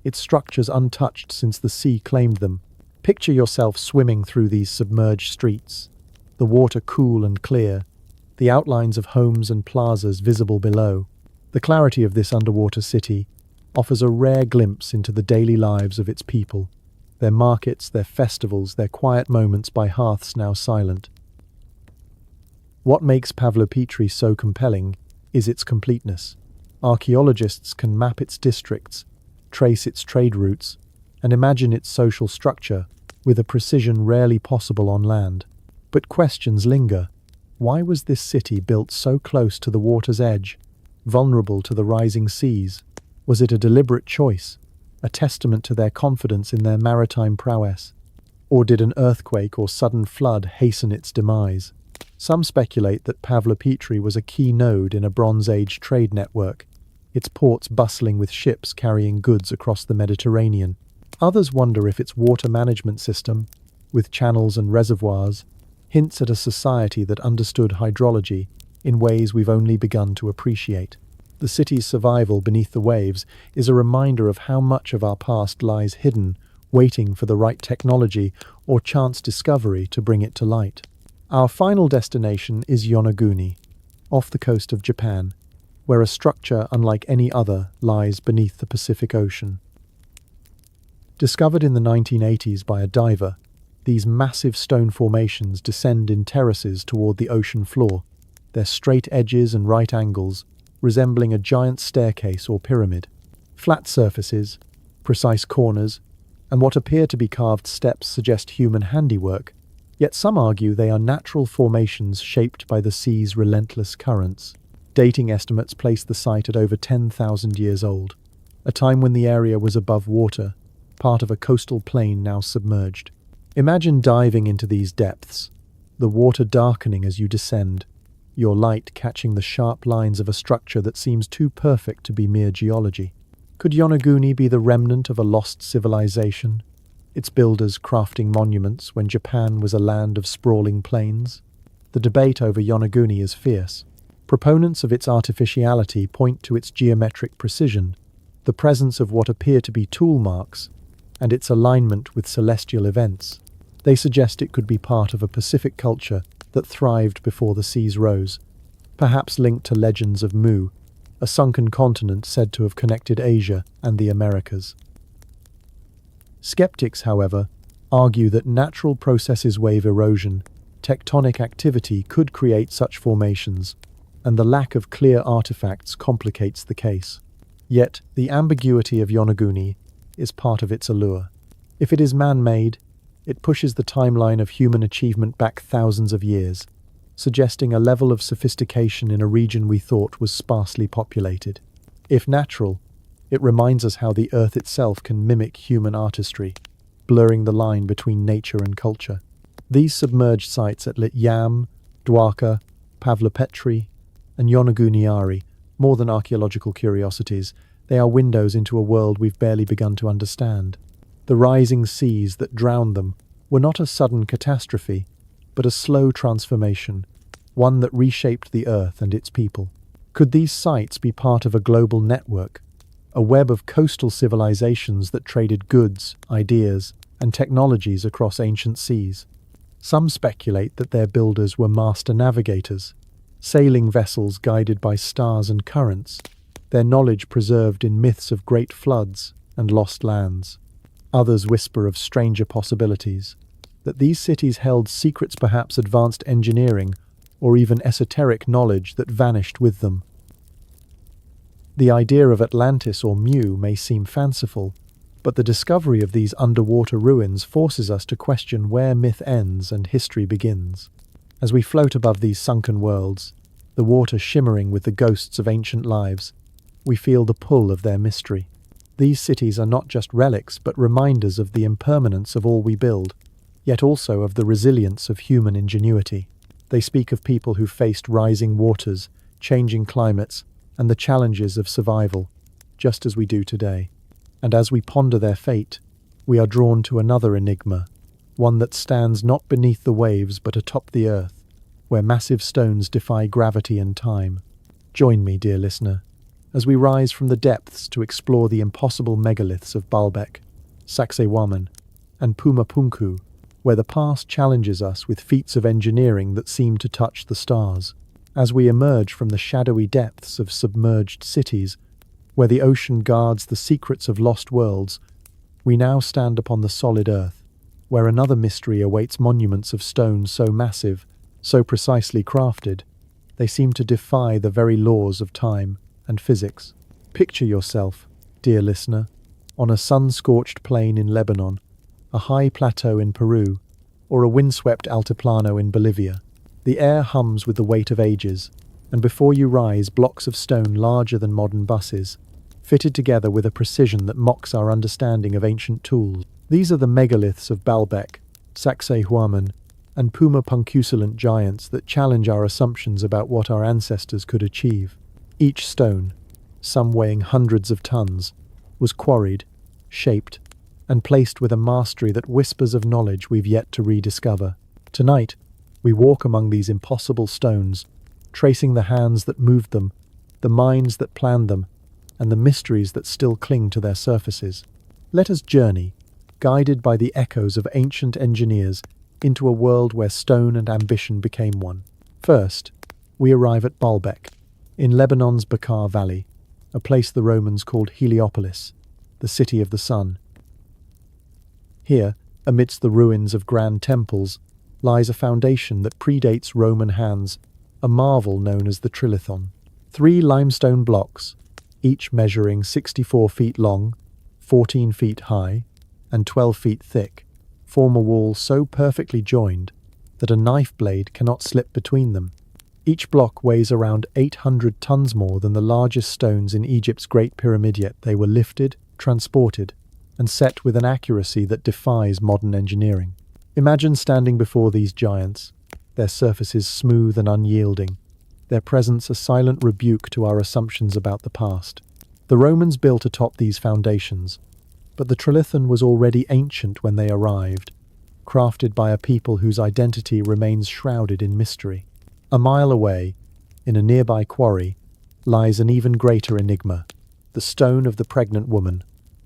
its structures untouched since the sea claimed them, Picture yourself swimming through these submerged streets, the water cool and clear, the outlines of homes and plazas visible below. The clarity of this underwater city offers a rare glimpse into the daily lives of its people, their markets, their festivals, their quiet moments by hearths now silent. What makes Pavlopetri so compelling is its completeness. Archaeologists can map its districts, trace its trade routes, and imagine its social structure with a precision rarely possible on land. But questions linger. Why was this city built so close to the water's edge, vulnerable to the rising seas? Was it a deliberate choice, a testament to their confidence in their maritime prowess? Or did an earthquake or sudden flood hasten its demise? Some speculate that Pavlopetri was a key node in a Bronze Age trade network, its ports bustling with ships carrying goods across the Mediterranean. Others wonder if its water management system, with channels and reservoirs, hints at a society that understood hydrology in ways we've only begun to appreciate. The city's survival beneath the waves is a reminder of how much of our past lies hidden, waiting for the right technology or chance discovery to bring it to light. Our final destination is Yonaguni, off the coast of Japan, where a structure unlike any other lies beneath the Pacific Ocean. Discovered in the 1980s by a diver, these massive stone formations descend in terraces toward the ocean floor, their straight edges and right angles resembling a giant staircase or pyramid. Flat surfaces, precise corners, and what appear to be carved steps suggest human handiwork, yet some argue they are natural formations shaped by the sea's relentless currents. Dating estimates place the site at over 10,000 years old, a time when the area was above water, part of a coastal plain now submerged. Imagine diving into these depths, the water darkening as you descend, your light catching the sharp lines of a structure that seems too perfect to be mere geology. Could Yonaguni be the remnant of a lost civilization, its builders crafting monuments when Japan was a land of sprawling plains? The debate over Yonaguni is fierce. Proponents of its artificiality point to its geometric precision, the presence of what appear to be tool marks, and its alignment with celestial events. They suggest it could be part of a Pacific culture that thrived before the seas rose, perhaps linked to legends of Mu, a sunken continent said to have connected Asia and the Americas. Skeptics, however, argue that natural processes, wave erosion, tectonic activity could create such formations, and the lack of clear artifacts complicates the case. Yet, the ambiguity of Yonaguni is part of its allure. If it is man-made, it pushes the timeline of human achievement back thousands of years, suggesting a level of sophistication in a region we thought was sparsely populated. If natural, it reminds us how the Earth itself can mimic human artistry, blurring the line between nature and culture. These submerged sites at Lityam, Dwarka, Pavlopetri, and Yonaguni more than archaeological curiosities. They are windows into a world we've barely begun to understand. The rising seas that drowned them were not a sudden catastrophe, but a slow transformation, one that reshaped the Earth and its people. Could these sites be part of a global network, a web of coastal civilizations that traded goods, ideas, and technologies across ancient seas? Some speculate that their builders were master navigators, sailing vessels guided by stars and currents, their knowledge preserved in myths of great floods and lost lands. Others whisper of stranger possibilities, that these cities held secrets, perhaps advanced engineering, or even esoteric knowledge that vanished with them. The idea of Atlantis or Mu may seem fanciful, but the discovery of these underwater ruins forces us to question where myth ends and history begins. As we float above these sunken worlds, the water shimmering with the ghosts of ancient lives, we feel the pull of their mystery. These cities are not just relics, but reminders of the impermanence of all we build, yet also of the resilience of human ingenuity. They speak of people who faced rising waters, changing climates, and the challenges of survival, just as we do today. And as we ponder their fate, we are drawn to another enigma, one that stands not beneath the waves but atop the earth, where massive stones defy gravity and time. Join me, dear listener, as we rise from the depths to explore the impossible megaliths of Baalbek, Sacsayhuaman, and Pumapunku, where the past challenges us with feats of engineering that seem to touch the stars. As we emerge from the shadowy depths of submerged cities, where the ocean guards the secrets of lost worlds, we now stand upon the solid earth, where another mystery awaits monuments of stone so massive, so precisely crafted, they seem to defy the very laws of time and physics. Picture yourself, dear listener, on a sun-scorched plain in Lebanon, a high plateau in Peru, or a windswept altiplano in Bolivia. The air hums with the weight of ages, and before you rise, blocks of stone larger than modern buses, fitted together with a precision that mocks our understanding of ancient tools. These are the megaliths of Baalbek, Sacsayhuaman, and Pumapunkusulant giants that challenge our assumptions about what our ancestors could achieve. Each stone, some weighing hundreds of tons, was quarried, shaped, and placed with a mastery that whispers of knowledge we've yet to rediscover. Tonight, we walk among these impossible stones, tracing the hands that moved them, the minds that planned them, and the mysteries that still cling to their surfaces. Let us journey, guided by the echoes of ancient engineers, into a world where stone and ambition became one. First, we arrive at Baalbek, in Lebanon's Bekaa Valley, a place the Romans called Heliopolis, the city of the sun. Here, amidst the ruins of grand temples, lies a foundation that predates Roman hands, a marvel known as the Trilithon. 3 limestone blocks, each measuring 64 feet long, 14 feet high, and 12 feet thick, form a wall so perfectly joined that a knife blade cannot slip between them. Each block weighs around 800 tons more than the largest stones in Egypt's Great Pyramid, yet they were lifted, transported, and set with an accuracy that defies modern engineering. Imagine standing before these giants, their surfaces smooth and unyielding, their presence a silent rebuke to our assumptions about the past. The Romans built atop these foundations, but the Trilithon was already ancient when they arrived, crafted by a people whose identity remains shrouded in mystery. A mile away, in a nearby quarry, lies an even greater enigma, the stone of the pregnant woman,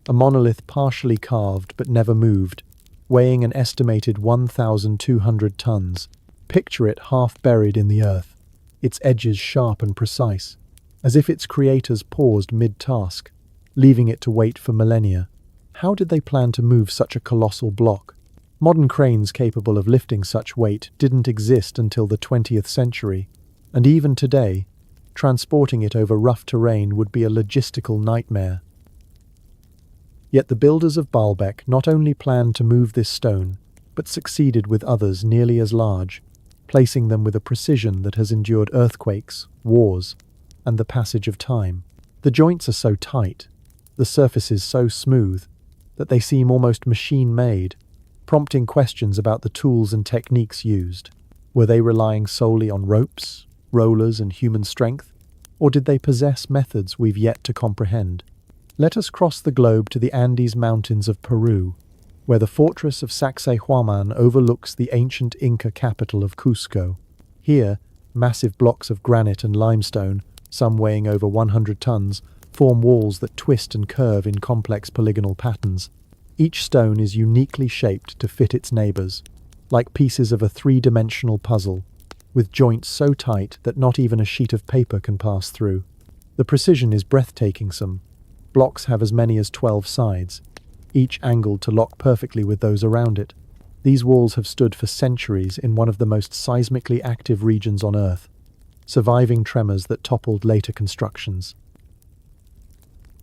a monolith partially carved but never moved, weighing an estimated 1,200 tons. Picture it half buried in the earth, its edges sharp and precise, as if its creators paused mid-task, leaving it to wait for millennia. How did they plan to move such a colossal block? Modern cranes capable of lifting such weight didn't exist until the 20th century, and even today, transporting it over rough terrain would be a logistical nightmare. Yet the builders of Baalbek not only planned to move this stone, but succeeded with others nearly as large, placing them with a precision that has endured earthquakes, wars, and the passage of time. The joints are so tight, the surfaces so smooth, that they seem almost machine-made, prompting questions about the tools and techniques used. Were they relying solely on ropes, rollers, and human strength, or did they possess methods we've yet to comprehend? Let us cross the globe to the Andes Mountains of Peru, where the fortress of Sacsayhuaman overlooks the ancient Inca capital of Cusco. Here, massive blocks of granite and limestone, some weighing over 100 tons, form walls that twist and curve in complex polygonal patterns. Each stone is uniquely shaped to fit its neighbors, like pieces of a 3-dimensional puzzle, with joints so tight that not even a sheet of paper can pass through. The precision is breathtaking. Some blocks have as many as 12 sides, each angled to lock perfectly with those around it. These walls have stood for centuries in one of the most seismically active regions on Earth, surviving tremors that toppled later constructions.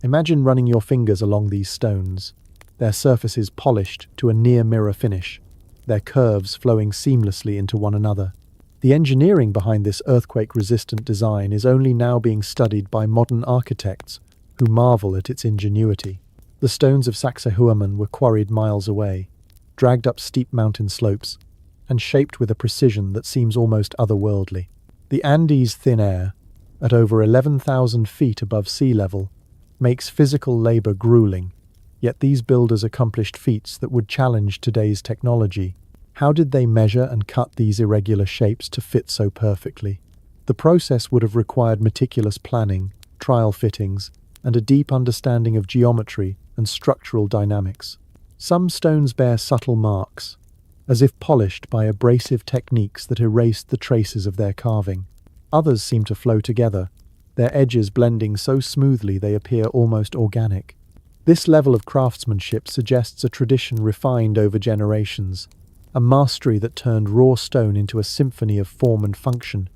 Imagine running your fingers along these stones, their surfaces polished to a near-mirror finish, their curves flowing seamlessly into one another. The engineering behind this earthquake-resistant design is only now being studied by modern architects who marvel at its ingenuity. The stones of Sacsayhuaman were quarried miles away, dragged up steep mountain slopes, and shaped with a precision that seems almost otherworldly. The Andes' thin air, at over 11,000 feet above sea level, makes physical labor grueling, yet these builders accomplished feats that would challenge today's technology. How did they measure and cut these irregular shapes to fit so perfectly? The process would have required meticulous planning, trial fittings, and a deep understanding of geometry and structural dynamics. Some stones bear subtle marks, as if polished by abrasive techniques that erased the traces of their carving. Others seem to flow together, their edges blending so smoothly they appear almost organic. This level of craftsmanship suggests a tradition refined over generations, a mastery that turned raw stone into a symphony of form and function.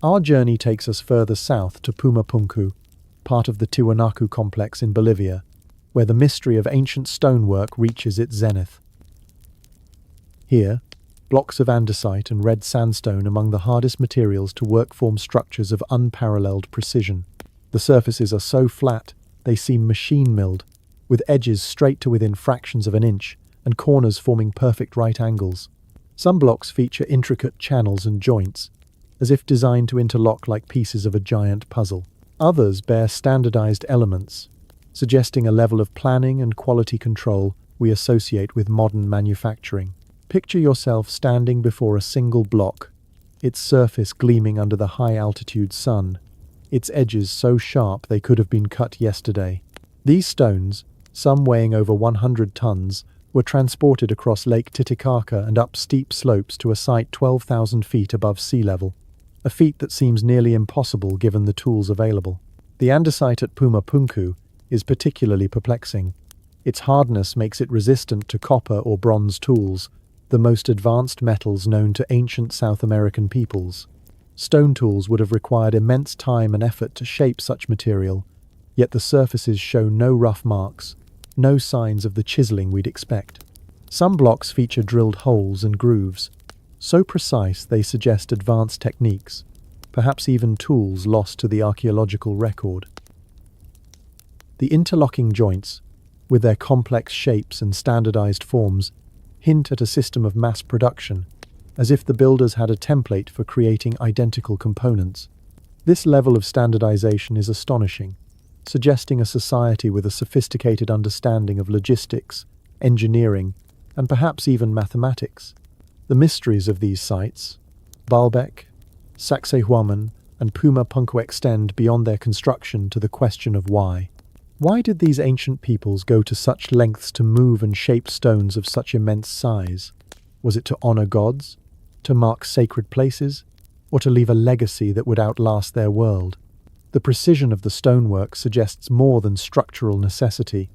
Our journey takes us further south to Pumapunku, part of the Tiwanaku complex in Bolivia, where the mystery of ancient stonework reaches its zenith. Here, blocks of andesite and red sandstone among the hardest materials to work form structures of unparalleled precision. The surfaces are so flat, they seem machine-milled, with edges straight to within fractions of an inch and corners forming perfect right angles. Some blocks feature intricate channels and joints, as if designed to interlock like pieces of a giant puzzle. Others bear standardized elements, suggesting a level of planning and quality control we associate with modern manufacturing. Picture yourself standing before a single block, its surface gleaming under the high-altitude sun, its edges so sharp they could have been cut yesterday. These stones, some weighing over 100 tons, were transported across Lake Titicaca and up steep slopes to a site 12,000 feet above sea level, a feat that seems nearly impossible given the tools available. The andesite at Pumapunku is particularly perplexing. Its hardness makes it resistant to copper or bronze tools, the most advanced metals known to ancient South American peoples. Stone tools would have required immense time and effort to shape such material, yet the surfaces show no rough marks, no signs of the chiseling we'd expect. Some blocks feature drilled holes and grooves, so precise they suggest advanced techniques, perhaps even tools lost to the archaeological record. The interlocking joints, with their complex shapes and standardized forms, hint at a system of mass production, as if the builders had a template for creating identical components. This level of standardization is astonishing, suggesting a society with a sophisticated understanding of logistics, engineering, and perhaps even mathematics. The mysteries of these sites, Baalbek, Sacsayhuaman, and Pumapunku, extend beyond their construction to the question of why. Why did these ancient peoples go to such lengths to move and shape stones of such immense size? Was it to honor gods, to mark sacred places, or to leave a legacy that would outlast their world? The precision of the stonework suggests more than structural necessity.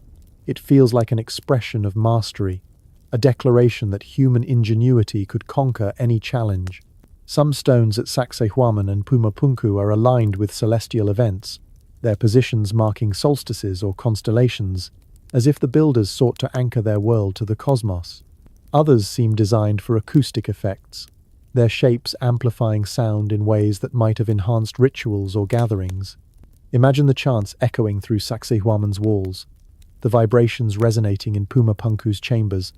It feels like an expression of mastery, a declaration that human ingenuity could conquer any challenge. Some stones at Sacsayhuaman and Pumapunku are aligned with celestial events, their positions marking solstices or constellations, as if the builders sought to anchor their world to the cosmos. Others seem designed for acoustic effects, their shapes amplifying sound in ways that might have enhanced rituals or gatherings. Imagine the chants echoing through Sacsayhuaman's walls, the vibrations resonating in Pumapunku's chambers,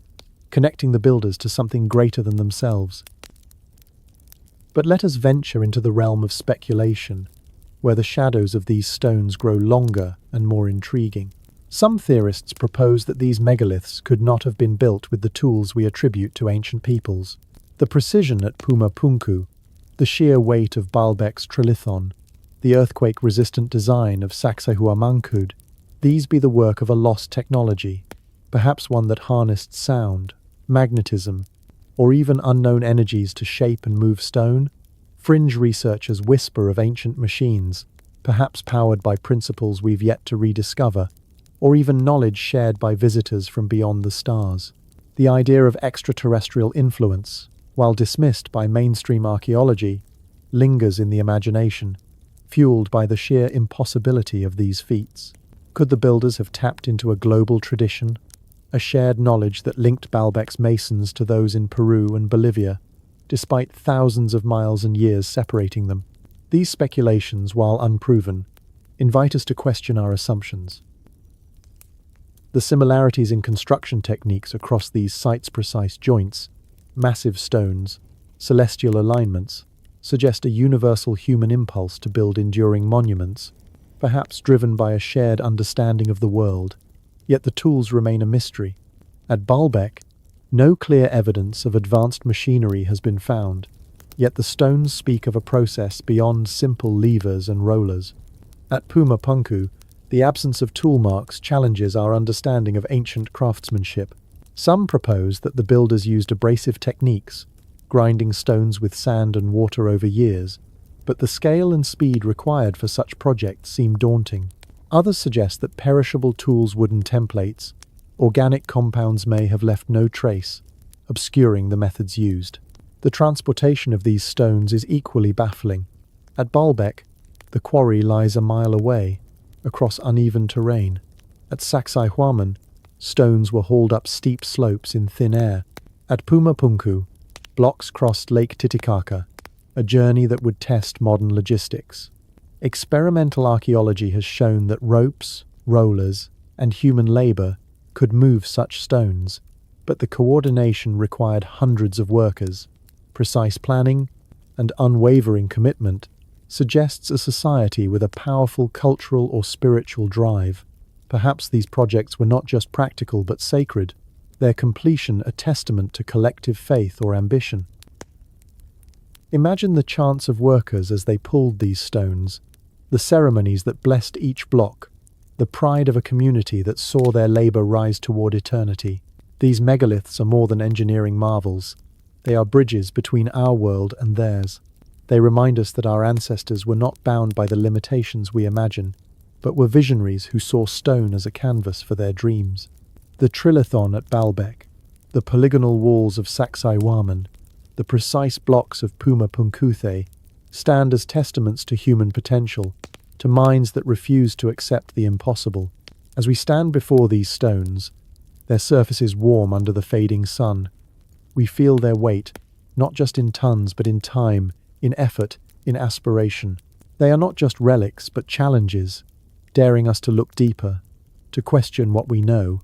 connecting the builders to something greater than themselves. But let us venture into the realm of speculation, where the shadows of these stones grow longer and more intriguing. Some theorists propose that these megaliths could not have been built with the tools we attribute to ancient peoples. The precision at Pumapunku, the sheer weight of Baalbek's trilithon, the earthquake-resistant design of Sacsayhuaman, these be the work of a lost technology, perhaps one that harnessed sound, magnetism, or even unknown energies to shape and move stone. Fringe researchers whisper of ancient machines, perhaps powered by principles we've yet to rediscover, or even knowledge shared by visitors from beyond the stars. The idea of extraterrestrial influence, while dismissed by mainstream archaeology, lingers in the imagination, fueled by the sheer impossibility of these feats. Could the builders have tapped into a global tradition, a shared knowledge that linked Baalbek's masons to those in Peru and Bolivia, despite thousands of miles and years separating them? These speculations, while unproven, invite us to question our assumptions. The similarities in construction techniques across these sites' precise joints, massive stones, celestial alignments, suggest a universal human impulse to build enduring monuments, perhaps driven by a shared understanding of the world. Yet the tools remain a mystery. At Baalbek, no clear evidence of advanced machinery has been found, yet the stones speak of a process beyond simple levers and rollers. At Pumapunku, the absence of tool marks challenges our understanding of ancient craftsmanship, Some propose that the builders used abrasive techniques, grinding stones with sand and water over years, but the scale and speed required for such projects seem daunting. Others suggest that perishable tools, wooden templates, organic compounds may have left no trace, obscuring the methods used. The transportation of these stones is equally baffling. At Baalbek, the quarry lies a mile away, across uneven terrain. At Sacsayhuaman, stones were hauled up steep slopes in thin air. At Pumapunku, blocks crossed Lake Titicaca, a journey that would test modern logistics. Experimental archaeology has shown that ropes, rollers, and human labor could move such stones, but the coordination required hundreds of workers. Precise planning and unwavering commitment suggests a society with a powerful cultural or spiritual drive. Perhaps these projects were not just practical but sacred, their completion a testament to collective faith or ambition. Imagine the chants of workers as they pulled these stones, the ceremonies that blessed each block, the pride of a community that saw their labor rise toward eternity. These megaliths are more than engineering marvels. They are bridges between our world and theirs. They remind us that our ancestors were not bound by the limitations we imagine, but were visionaries who saw stone as a canvas for their dreams. The trilithon at Baalbek, the polygonal walls of Sacsayhuaman, the precise blocks of Pumapunku stand as testaments to human potential, to minds that refuse to accept the impossible. As we stand before these stones, their surfaces warm under the fading sun, we feel their weight, not just in tons but in time, in effort, in aspiration. They are not just relics but challenges, daring us to look deeper, to question what we know,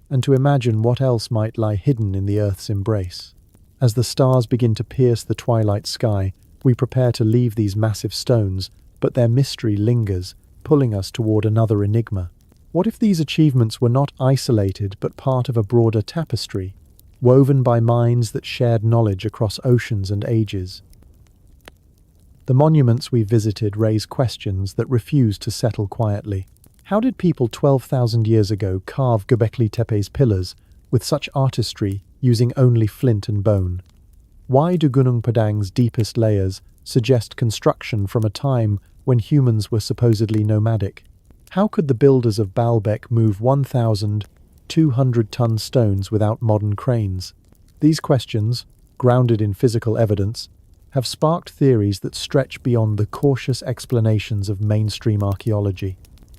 and to imagine what else might lie hidden in the Earth's embrace. As the stars begin to pierce the twilight sky, we prepare to leave these massive stones, but their mystery lingers, pulling us toward another enigma. What if these achievements were not isolated but part of a broader tapestry, woven by minds that shared knowledge across oceans and ages? The monuments we visited raise questions that refuse to settle quietly. How did people 12,000 years ago carve Göbekli Tepe's pillars with such artistry, using only flint and bone? Why do Gunung Padang's deepest layers suggest construction from a time when humans were supposedly nomadic? How could the builders of Baalbek move 1,200-ton stones without modern cranes? These questions, grounded in physical evidence, have sparked theories that stretch beyond the cautious explanations of mainstream archaeology.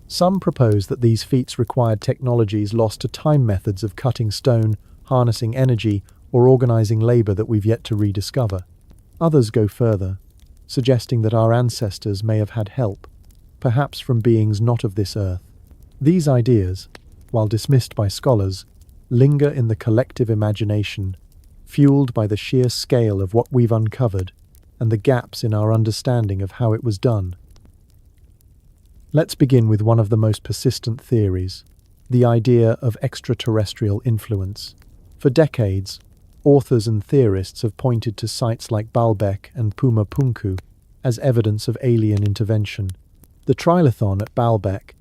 Some propose that these feats required technologies lost to time, methods of cutting stone, harnessing energy, or organizing labor that we've yet to rediscover. Others go further, suggesting that our ancestors may have had help, perhaps from beings not of this earth. These ideas, while dismissed by scholars, linger in the collective imagination, fueled by the sheer scale of what we've uncovered and the gaps in our understanding of how it was done. Let's begin with one of the most persistent theories, the idea of extraterrestrial influence. For decades, authors and theorists have pointed to sites like Baalbek and Pumapunku as evidence of alien intervention. The trilithon at Baalbek,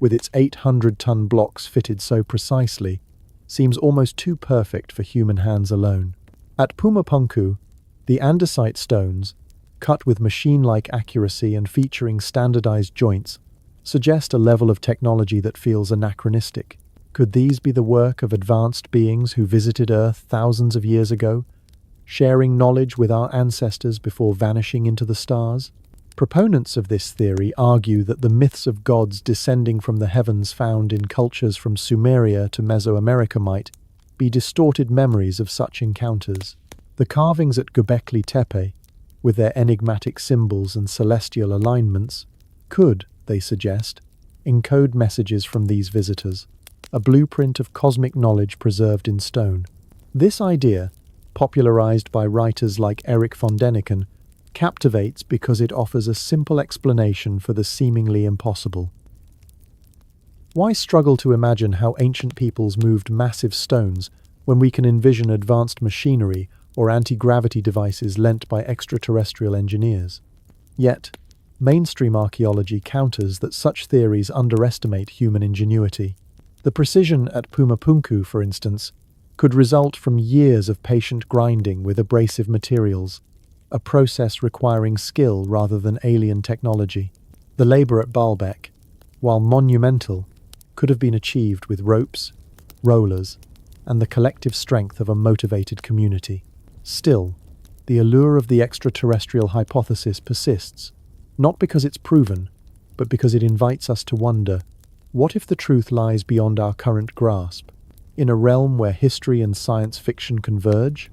with its 800-ton blocks fitted so precisely, seems almost too perfect for human hands alone. At Pumapunku, the andesite stones, cut with machine-like accuracy and featuring standardized joints, suggest a level of technology that feels anachronistic. Could these be the work of advanced beings who visited Earth thousands of years ago, sharing knowledge with our ancestors before vanishing into the stars? Proponents of this theory argue that the myths of gods descending from the heavens found in cultures from Sumeria to Mesoamerica might be distorted memories of such encounters. The carvings at Göbekli Tepe, with their enigmatic symbols and celestial alignments, could, they suggest, encode messages from these visitors, a blueprint of cosmic knowledge preserved in stone. This idea, popularized by writers like Eric von Däniken, captivates because it offers a simple explanation for the seemingly impossible. Why struggle to imagine how ancient peoples moved massive stones when we can envision advanced machinery or anti-gravity devices lent by extraterrestrial engineers? Yet, mainstream archaeology counters that such theories underestimate human ingenuity. The precision at Pumapunku, for instance, could result from years of patient grinding with abrasive materials, a process requiring skill rather than alien technology. The labor at Baalbek, while monumental, could have been achieved with ropes, rollers, and the collective strength of a motivated community. Still, the allure of the extraterrestrial hypothesis persists, not because it's proven, but because it invites us to wonder, what if the truth lies beyond our current grasp, in a realm where history and science fiction converge?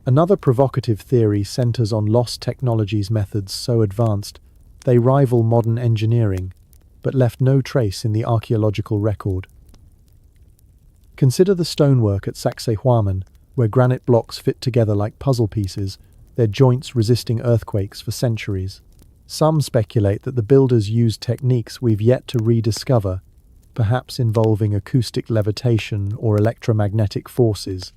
Another provocative theory centers on lost technologies methods so advanced they rival modern engineering, but left no trace in the archaeological record. Consider the stonework at Sacsayhuaman, where granite blocks fit together like puzzle pieces, their joints resisting earthquakes for centuries. Some speculate that the builders used techniques we've yet to rediscover, perhaps involving acoustic levitation or electromagnetic forces.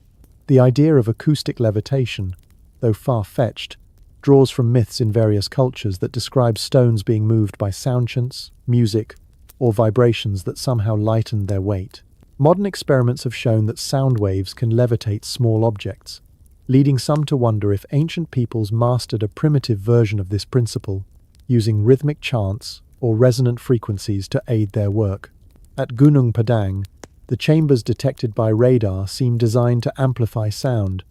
The idea of acoustic levitation, though far-fetched, draws from myths in various cultures that describe stones being moved by sound chants, music, or vibrations that somehow lighten their weight. Modern experiments have shown that sound waves can levitate small objects, leading some to wonder if ancient peoples mastered a primitive version of this principle, using rhythmic chants or resonant frequencies to aid their work. At Gunung Padang, the chambers detected by radar seem designed to amplify sound,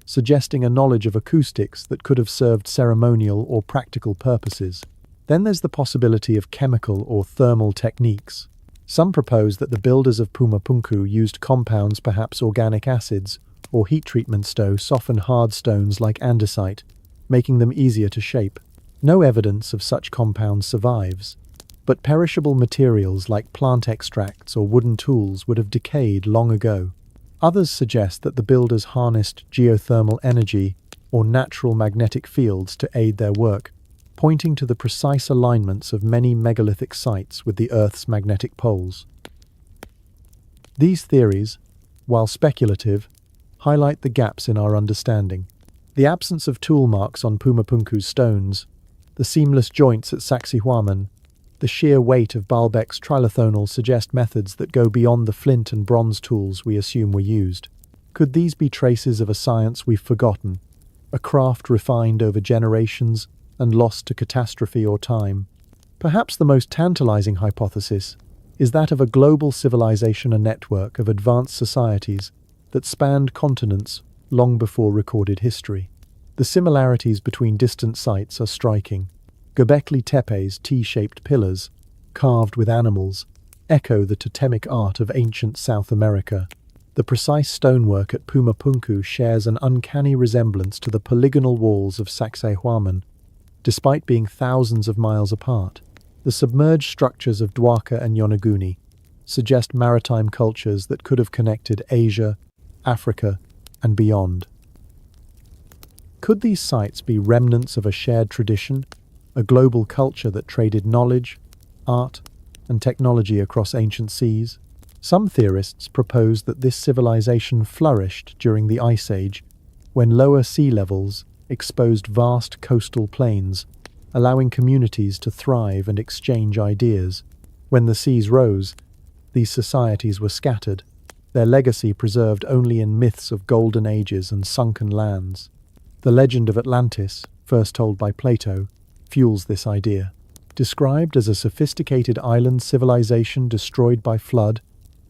suggesting a knowledge of acoustics that could have served ceremonial or practical purposes. Then there's the possibility of chemical or thermal techniques. Some propose that the builders of Pumapunku used compounds, perhaps organic acids, or heat treatments to soften hard stones like andesite, making them easier to shape. No evidence of such compounds survives, but perishable materials like plant extracts or wooden tools would have decayed long ago. Others suggest that the builders harnessed geothermal energy or natural magnetic fields to aid their work, pointing to the precise alignments of many megalithic sites with the Earth's magnetic poles. These theories, while speculative, highlight the gaps in our understanding. The absence of tool marks on Pumapunku's stones, the seamless joints at Sacsayhuaman, the sheer weight of Baalbek's trilithonal suggest methods that go beyond the flint and bronze tools we assume were used. Could these be traces of a science we've forgotten, a craft refined over generations and lost to catastrophe or time? Perhaps the most tantalizing hypothesis is that of a global civilization, a network of advanced societies that spanned continents long before recorded history. The similarities between distant sites are striking. Göbekli Tepe's T-shaped pillars, carved with animals, echo the totemic art of ancient South America. The precise stonework at Pumapunku shares an uncanny resemblance to the polygonal walls of Sacsayhuaman, despite being thousands of miles apart. The submerged structures of Dwarka and Yonaguni suggest maritime cultures that could have connected Asia, Africa, and beyond. Could these sites be remnants of a shared tradition, a global culture that traded knowledge, art, and technology across ancient seas? Some theorists propose that this civilization flourished during the Ice Age, when lower sea levels exposed vast coastal plains, allowing communities to thrive and exchange ideas. When the seas rose, these societies were scattered, their legacy preserved only in myths of golden ages and sunken lands. The legend of Atlantis, first told by Plato, fuels this idea. Described as a sophisticated island civilization destroyed by flood,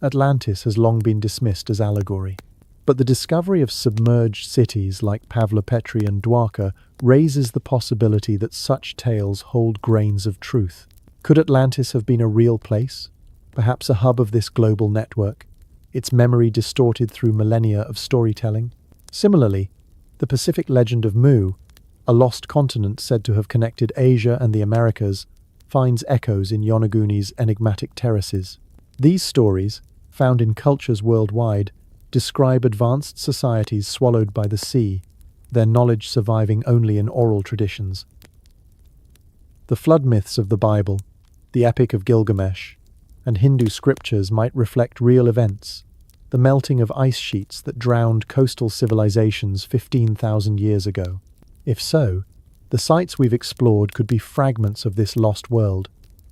Atlantis has long been dismissed as allegory. But the discovery of submerged cities like Pavlopetri and Dwarka raises the possibility that such tales hold grains of truth. Could Atlantis have been a real place, perhaps a hub of this global network, its memory distorted through millennia of storytelling? Similarly, the Pacific legend of Mu, a lost continent said to have connected Asia and the Americas, finds echoes in Yonaguni's enigmatic terraces. These stories, found in cultures worldwide, describe advanced societies swallowed by the sea, their knowledge surviving only in oral traditions. The flood myths of the Bible, the Epic of Gilgamesh, and Hindu scriptures might reflect real events, the melting of ice sheets that drowned coastal civilizations 15,000 years ago. If so, the sites we've explored could be fragments of this lost world,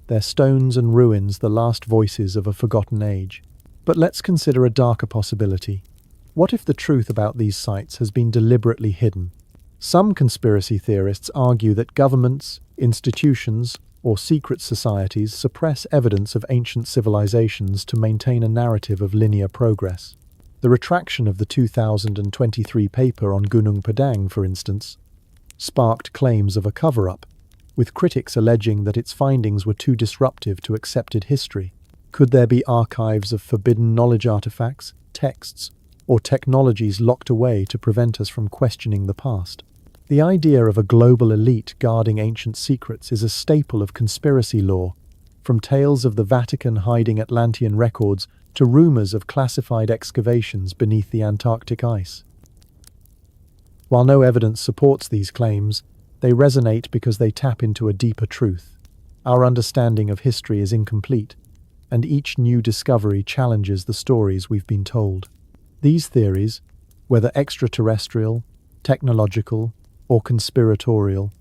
their stones and ruins the last voices of a forgotten age. But let's consider a darker possibility. What if the truth about these sites has been deliberately hidden? Some conspiracy theorists argue that governments, institutions, or secret societies suppress evidence of ancient civilizations to maintain a narrative of linear progress. The retraction of the 2023 paper on Gunung Padang, for instance, sparked claims of a cover-up, with critics alleging that its findings were too disruptive to accepted history. Could there be archives of forbidden knowledge artifacts, texts, or technologies locked away to prevent us from questioning the past? The idea of a global elite guarding ancient secrets is a staple of conspiracy lore, from tales of the Vatican hiding Atlantean records to rumors of classified excavations beneath the Antarctic ice. While no evidence supports these claims, they resonate because they tap into a deeper truth. Our understanding of history is incomplete, and each new discovery challenges the stories we've been told. These theories, whether extraterrestrial, technological, or conspiratorial,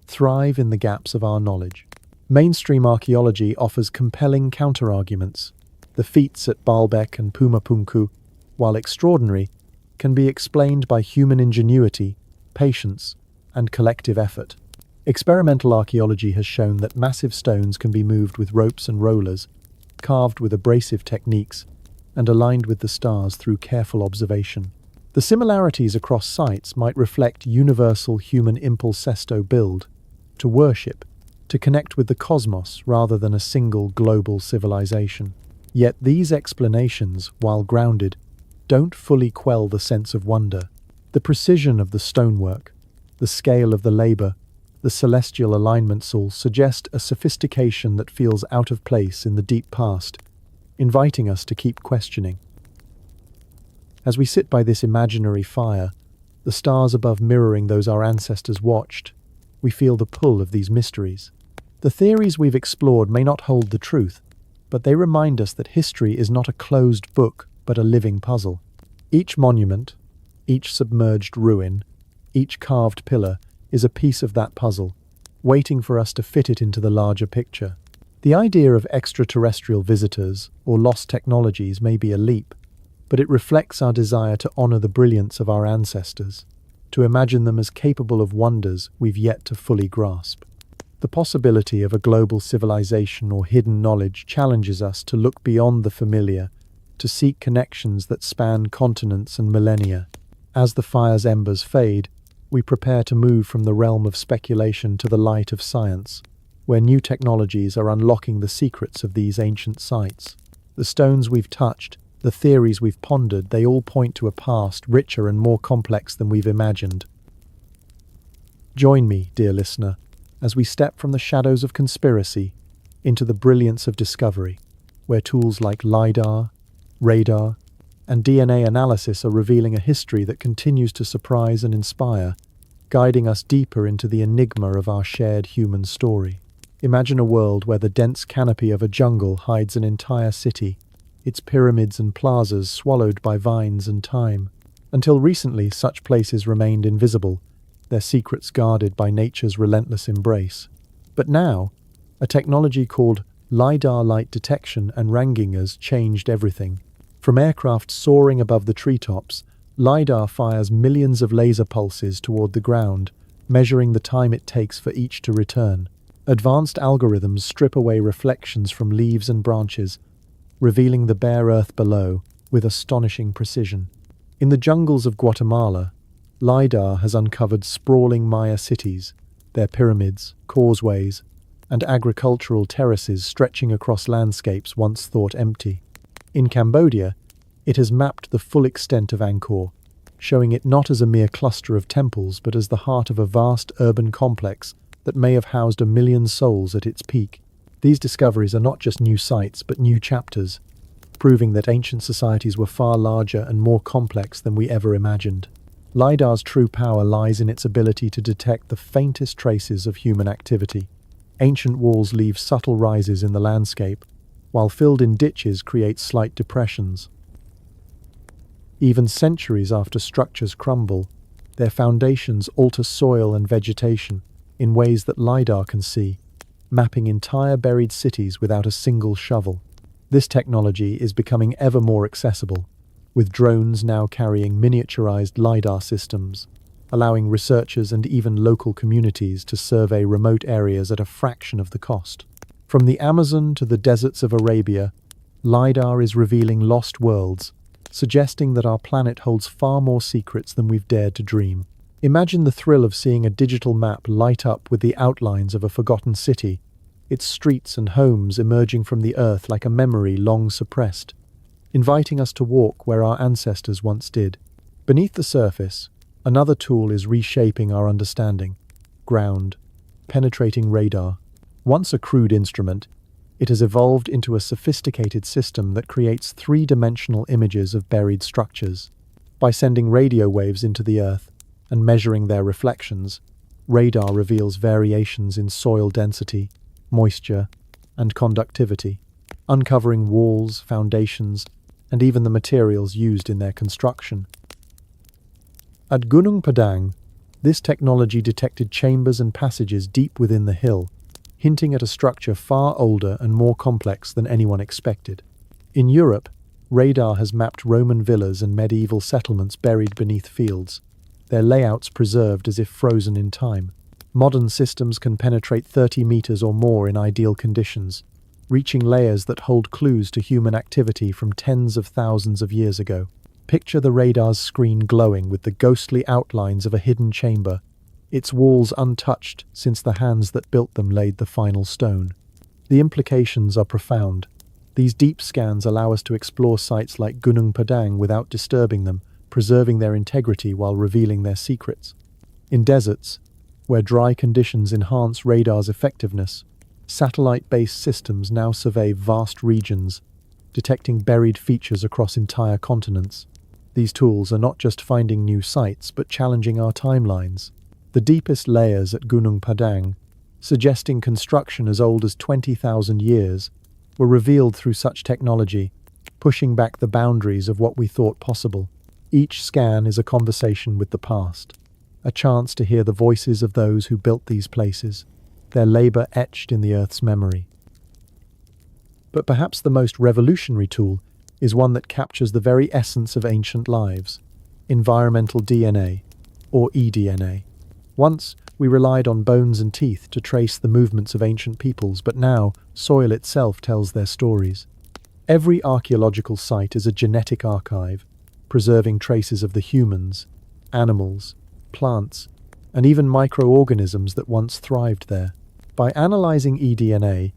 thrive in the gaps of our knowledge. Mainstream archaeology offers compelling counterarguments. The feats at Baalbek and Pumapunku, while extraordinary, can be explained by human ingenuity, patience, and collective effort. Experimental archaeology has shown that massive stones can be moved with ropes and rollers, carved with abrasive techniques, and aligned with the stars through careful observation. The similarities across sites might reflect universal human impulsesto build, to worship, to connect with the cosmos rather than a single global civilization. Yet these explanations, while grounded, don't fully quell the sense of wonder. The precision of the stonework, the scale of the labor, the celestial alignments all suggest a sophistication that feels out of place in the deep past, inviting us to keep questioning. As we sit by this imaginary fire, the stars above mirroring those our ancestors watched, we feel the pull of these mysteries. The theories we've explored may not hold the truth, but they remind us that history is not a closed book, but a living puzzle. Each monument, each submerged ruin, each carved pillar is a piece of that puzzle, waiting for us to fit it into the larger picture. The idea of extraterrestrial visitors or lost technologies may be a leap, but it reflects our desire to honor the brilliance of our ancestors, to imagine them as capable of wonders we've yet to fully grasp. The possibility of a global civilization or hidden knowledge challenges us to look beyond the familiar, to seek connections that span continents and millennia. As the fire's embers fade, we prepare to move from the realm of speculation to the light of science, where new technologies are unlocking the secrets of these ancient sites. The stones we've touched, the theories we've pondered, they all point to a past richer and more complex than we've imagined. Join me, dear listener, as we step from the shadows of conspiracy into the brilliance of discovery, where tools like LiDAR, radar, and DNA analysis are revealing a history that continues to surprise and inspire, guiding us deeper into the enigma of our shared human story. Imagine a world where the dense canopy of a jungle hides an entire city, its pyramids and plazas swallowed by vines and time. Until recently, such places remained invisible, their secrets guarded by nature's relentless embrace. But now, a technology called LiDAR light detection and ranking has changed everything. From aircraft soaring above the treetops, LiDAR fires millions of laser pulses toward the ground, measuring the time it takes for each to return. Advanced algorithms strip away reflections from leaves and branches, revealing the bare earth below with astonishing precision. In the jungles of Guatemala, LiDAR has uncovered sprawling Maya cities, their pyramids, causeways, and agricultural terraces stretching across landscapes once thought empty. In Cambodia, it has mapped the full extent of Angkor, showing it not as a mere cluster of temples but as the heart of a vast urban complex that may have housed 1 million souls at its peak. These discoveries are not just new sites but new chapters, proving that ancient societies were far larger and more complex than we ever imagined. LiDAR's true power lies in its ability to detect the faintest traces of human activity. Ancient walls leave subtle rises in the landscape, while filled-in ditches create slight depressions. Even centuries after structures crumble, their foundations alter soil and vegetation in ways that LiDAR can see, mapping entire buried cities without a single shovel. This technology is becoming ever more accessible, with drones now carrying miniaturized LiDAR systems, allowing researchers and even local communities to survey remote areas at a fraction of the cost. From the Amazon to the deserts of Arabia, LiDAR is revealing lost worlds, suggesting that our planet holds far more secrets than we've dared to dream. Imagine the thrill of seeing a digital map light up with the outlines of a forgotten city, its streets and homes emerging from the earth like a memory long suppressed, inviting us to walk where our ancestors once did. Beneath the surface, another tool is reshaping our understanding: ground, penetrating radar. Once a crude instrument, it has evolved into a sophisticated system that creates three-dimensional images of buried structures. By sending radio waves into the earth and measuring their reflections, radar reveals variations in soil density, moisture, and conductivity, uncovering walls, foundations, and even the materials used in their construction. At Gunung Padang, this technology detected chambers and passages deep within the hill, hinting at a structure far older and more complex than anyone expected. In Europe, radar has mapped Roman villas and medieval settlements buried beneath fields, their layouts preserved as if frozen in time. Modern systems can penetrate 30 meters or more in ideal conditions, reaching layers that hold clues to human activity from tens of thousands of years ago. Picture the radar's screen glowing with the ghostly outlines of a hidden chamber, its walls untouched since the hands that built them laid the final stone. The implications are profound. These deep scans allow us to explore sites like Gunung Padang without disturbing them, preserving their integrity while revealing their secrets. In deserts, where dry conditions enhance radar's effectiveness, satellite-based systems now survey vast regions, detecting buried features across entire continents. These tools are not just finding new sites, but challenging our timelines. The deepest layers at Gunung Padang, suggesting construction as old as 20,000 years, were revealed through such technology, pushing back the boundaries of what we thought possible. Each scan is a conversation with the past, a chance to hear the voices of those who built these places, their labor etched in the Earth's memory. But perhaps the most revolutionary tool is one that captures the very essence of ancient lives: environmental DNA, or eDNA. Once, we relied on bones and teeth to trace the movements of ancient peoples, but now, soil itself tells their stories. Every archaeological site is a genetic archive, preserving traces of the humans, animals, plants, and even microorganisms that once thrived there. By analyzing eDNA,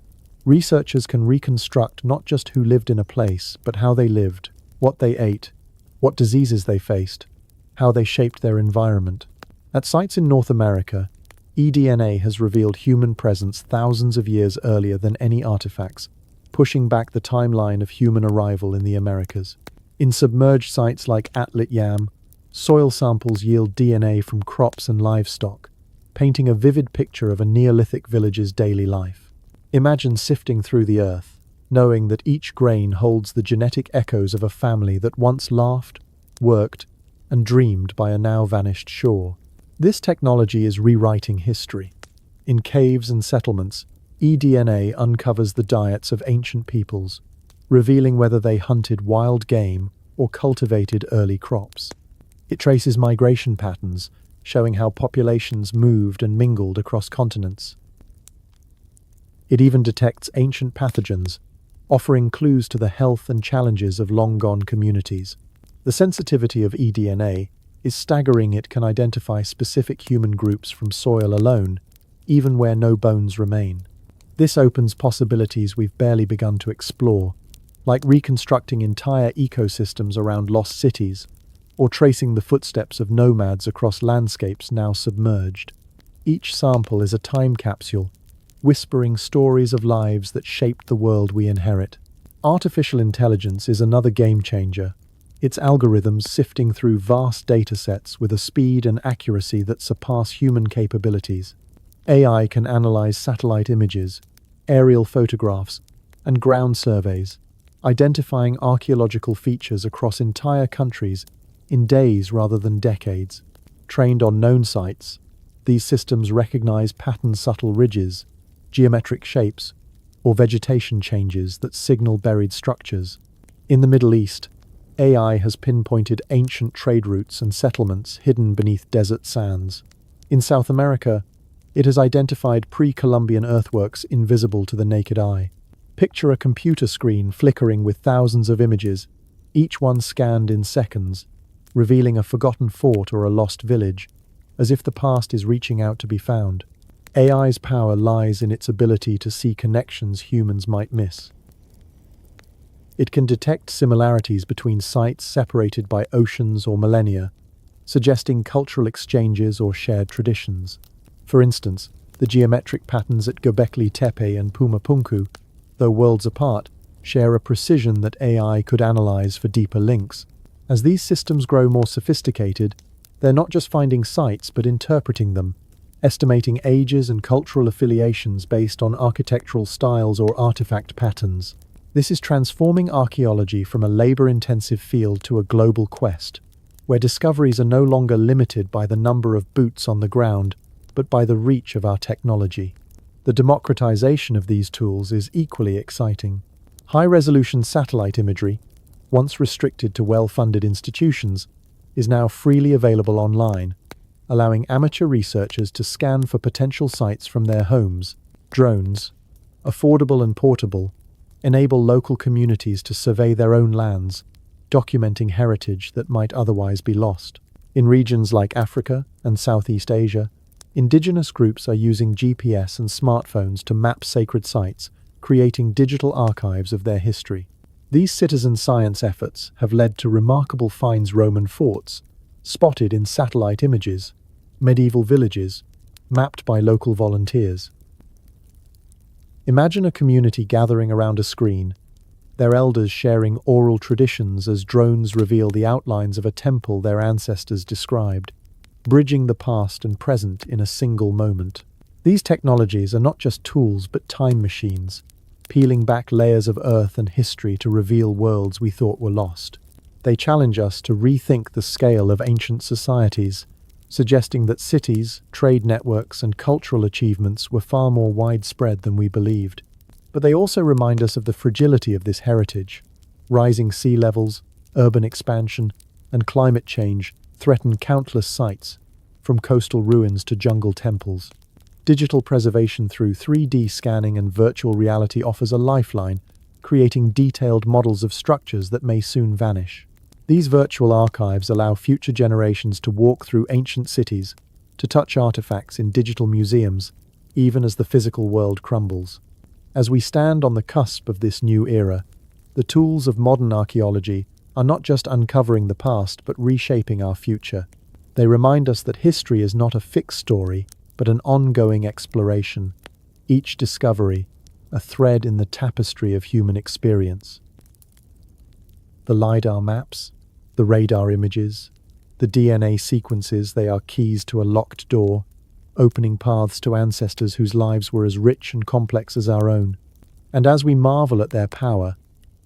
researchers can reconstruct not just who lived in a place, but how they lived, what they ate, what diseases they faced, how they shaped their environment. At sites in North America, eDNA has revealed human presence thousands of years earlier than any artifacts, pushing back the timeline of human arrival in the Americas. In submerged sites like Atlit Yam, soil samples yield DNA from crops and livestock, painting a vivid picture of a Neolithic village's daily life. Imagine sifting through the earth, knowing that each grain holds the genetic echoes of a family that once laughed, worked, and dreamed by a now-vanished shore. This technology is rewriting history. In caves and settlements, eDNA uncovers the diets of ancient peoples, revealing whether they hunted wild game or cultivated early crops. It traces migration patterns, showing how populations moved and mingled across continents. It even detects ancient pathogens, offering clues to the health and challenges of long-gone communities. The sensitivity of eDNA is staggering. It can identify specific human groups from soil alone, even where no bones remain. This opens possibilities we've barely begun to explore, like reconstructing entire ecosystems around lost cities, or tracing the footsteps of nomads across landscapes now submerged. Each sample is a time capsule, whispering stories of lives that shaped the world we inherit. Artificial intelligence is another game-changer, its algorithms sifting through vast datasets with a speed and accuracy that surpass human capabilities. AI can analyze satellite images, aerial photographs, and ground surveys, identifying archaeological features across entire countries in days rather than decades. Trained on known sites, these systems recognize pattern-subtle ridges, geometric shapes, or vegetation changes that signal buried structures. In the Middle East, AI has pinpointed ancient trade routes and settlements hidden beneath desert sands. In South America, it has identified pre-Columbian earthworks invisible to the naked eye. Picture a computer screen flickering with thousands of images, each one scanned in seconds, revealing a forgotten fort or a lost village, as if the past is reaching out to be found. AI's power lies in its ability to see connections humans might miss. It can detect similarities between sites separated by oceans or millennia, suggesting cultural exchanges or shared traditions. For instance, the geometric patterns at Göbekli Tepe and Pumapunku, though worlds apart, share a precision that AI could analyze for deeper links. As these systems grow more sophisticated, they're not just finding sites but interpreting them, estimating ages and cultural affiliations based on architectural styles or artifact patterns. This is transforming archaeology from a labor-intensive field to a global quest, where discoveries are no longer limited by the number of boots on the ground, but by the reach of our technology. The democratization of these tools is equally exciting. High-resolution satellite imagery, once restricted to well-funded institutions, is now freely available online, allowing amateur researchers to scan for potential sites from their homes. Drones, affordable and portable, enable local communities to survey their own lands, documenting heritage that might otherwise be lost. In regions like Africa and Southeast Asia, indigenous groups are using GPS and smartphones to map sacred sites, creating digital archives of their history. These citizen science efforts have led to remarkable finds: Roman forts, spotted in satellite images, medieval villages, mapped by local volunteers. Imagine a community gathering around a screen, their elders sharing oral traditions as drones reveal the outlines of a temple their ancestors described, bridging the past and present in a single moment. These technologies are not just tools but time machines, peeling back layers of earth and history to reveal worlds we thought were lost. They challenge us to rethink the scale of ancient societies, suggesting that cities, trade networks, and cultural achievements were far more widespread than we believed. But they also remind us of the fragility of this heritage. Rising sea levels, urban expansion, and climate change threaten countless sites, from coastal ruins to jungle temples. Digital preservation through 3D scanning and virtual reality offers a lifeline, creating detailed models of structures that may soon vanish. These virtual archives allow future generations to walk through ancient cities, to touch artifacts in digital museums, even as the physical world crumbles. As we stand on the cusp of this new era, the tools of modern archaeology are not just uncovering the past but reshaping our future. They remind us that history is not a fixed story, but an ongoing exploration, each discovery a thread in the tapestry of human experience. The LiDAR maps, the radar images, the DNA sequences, they are keys to a locked door, opening paths to ancestors whose lives were as rich and complex as our own. And as we marvel at their power,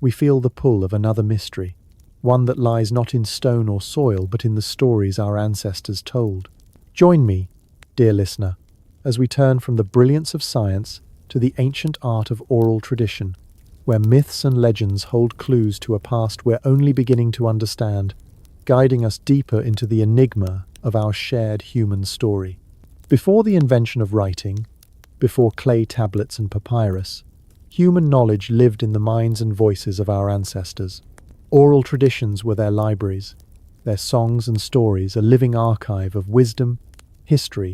we feel the pull of another mystery, one that lies not in stone or soil but in the stories our ancestors told. Join me, dear listener, as we turn from the brilliance of science to the ancient art of oral tradition, where myths and legends hold clues to a past we're only beginning to understand, guiding us deeper into the enigma of our shared human story. Before the invention of writing, before clay tablets and papyrus, human knowledge lived in the minds and voices of our ancestors. Oral traditions were their libraries, their songs and stories a living archive of wisdom, history,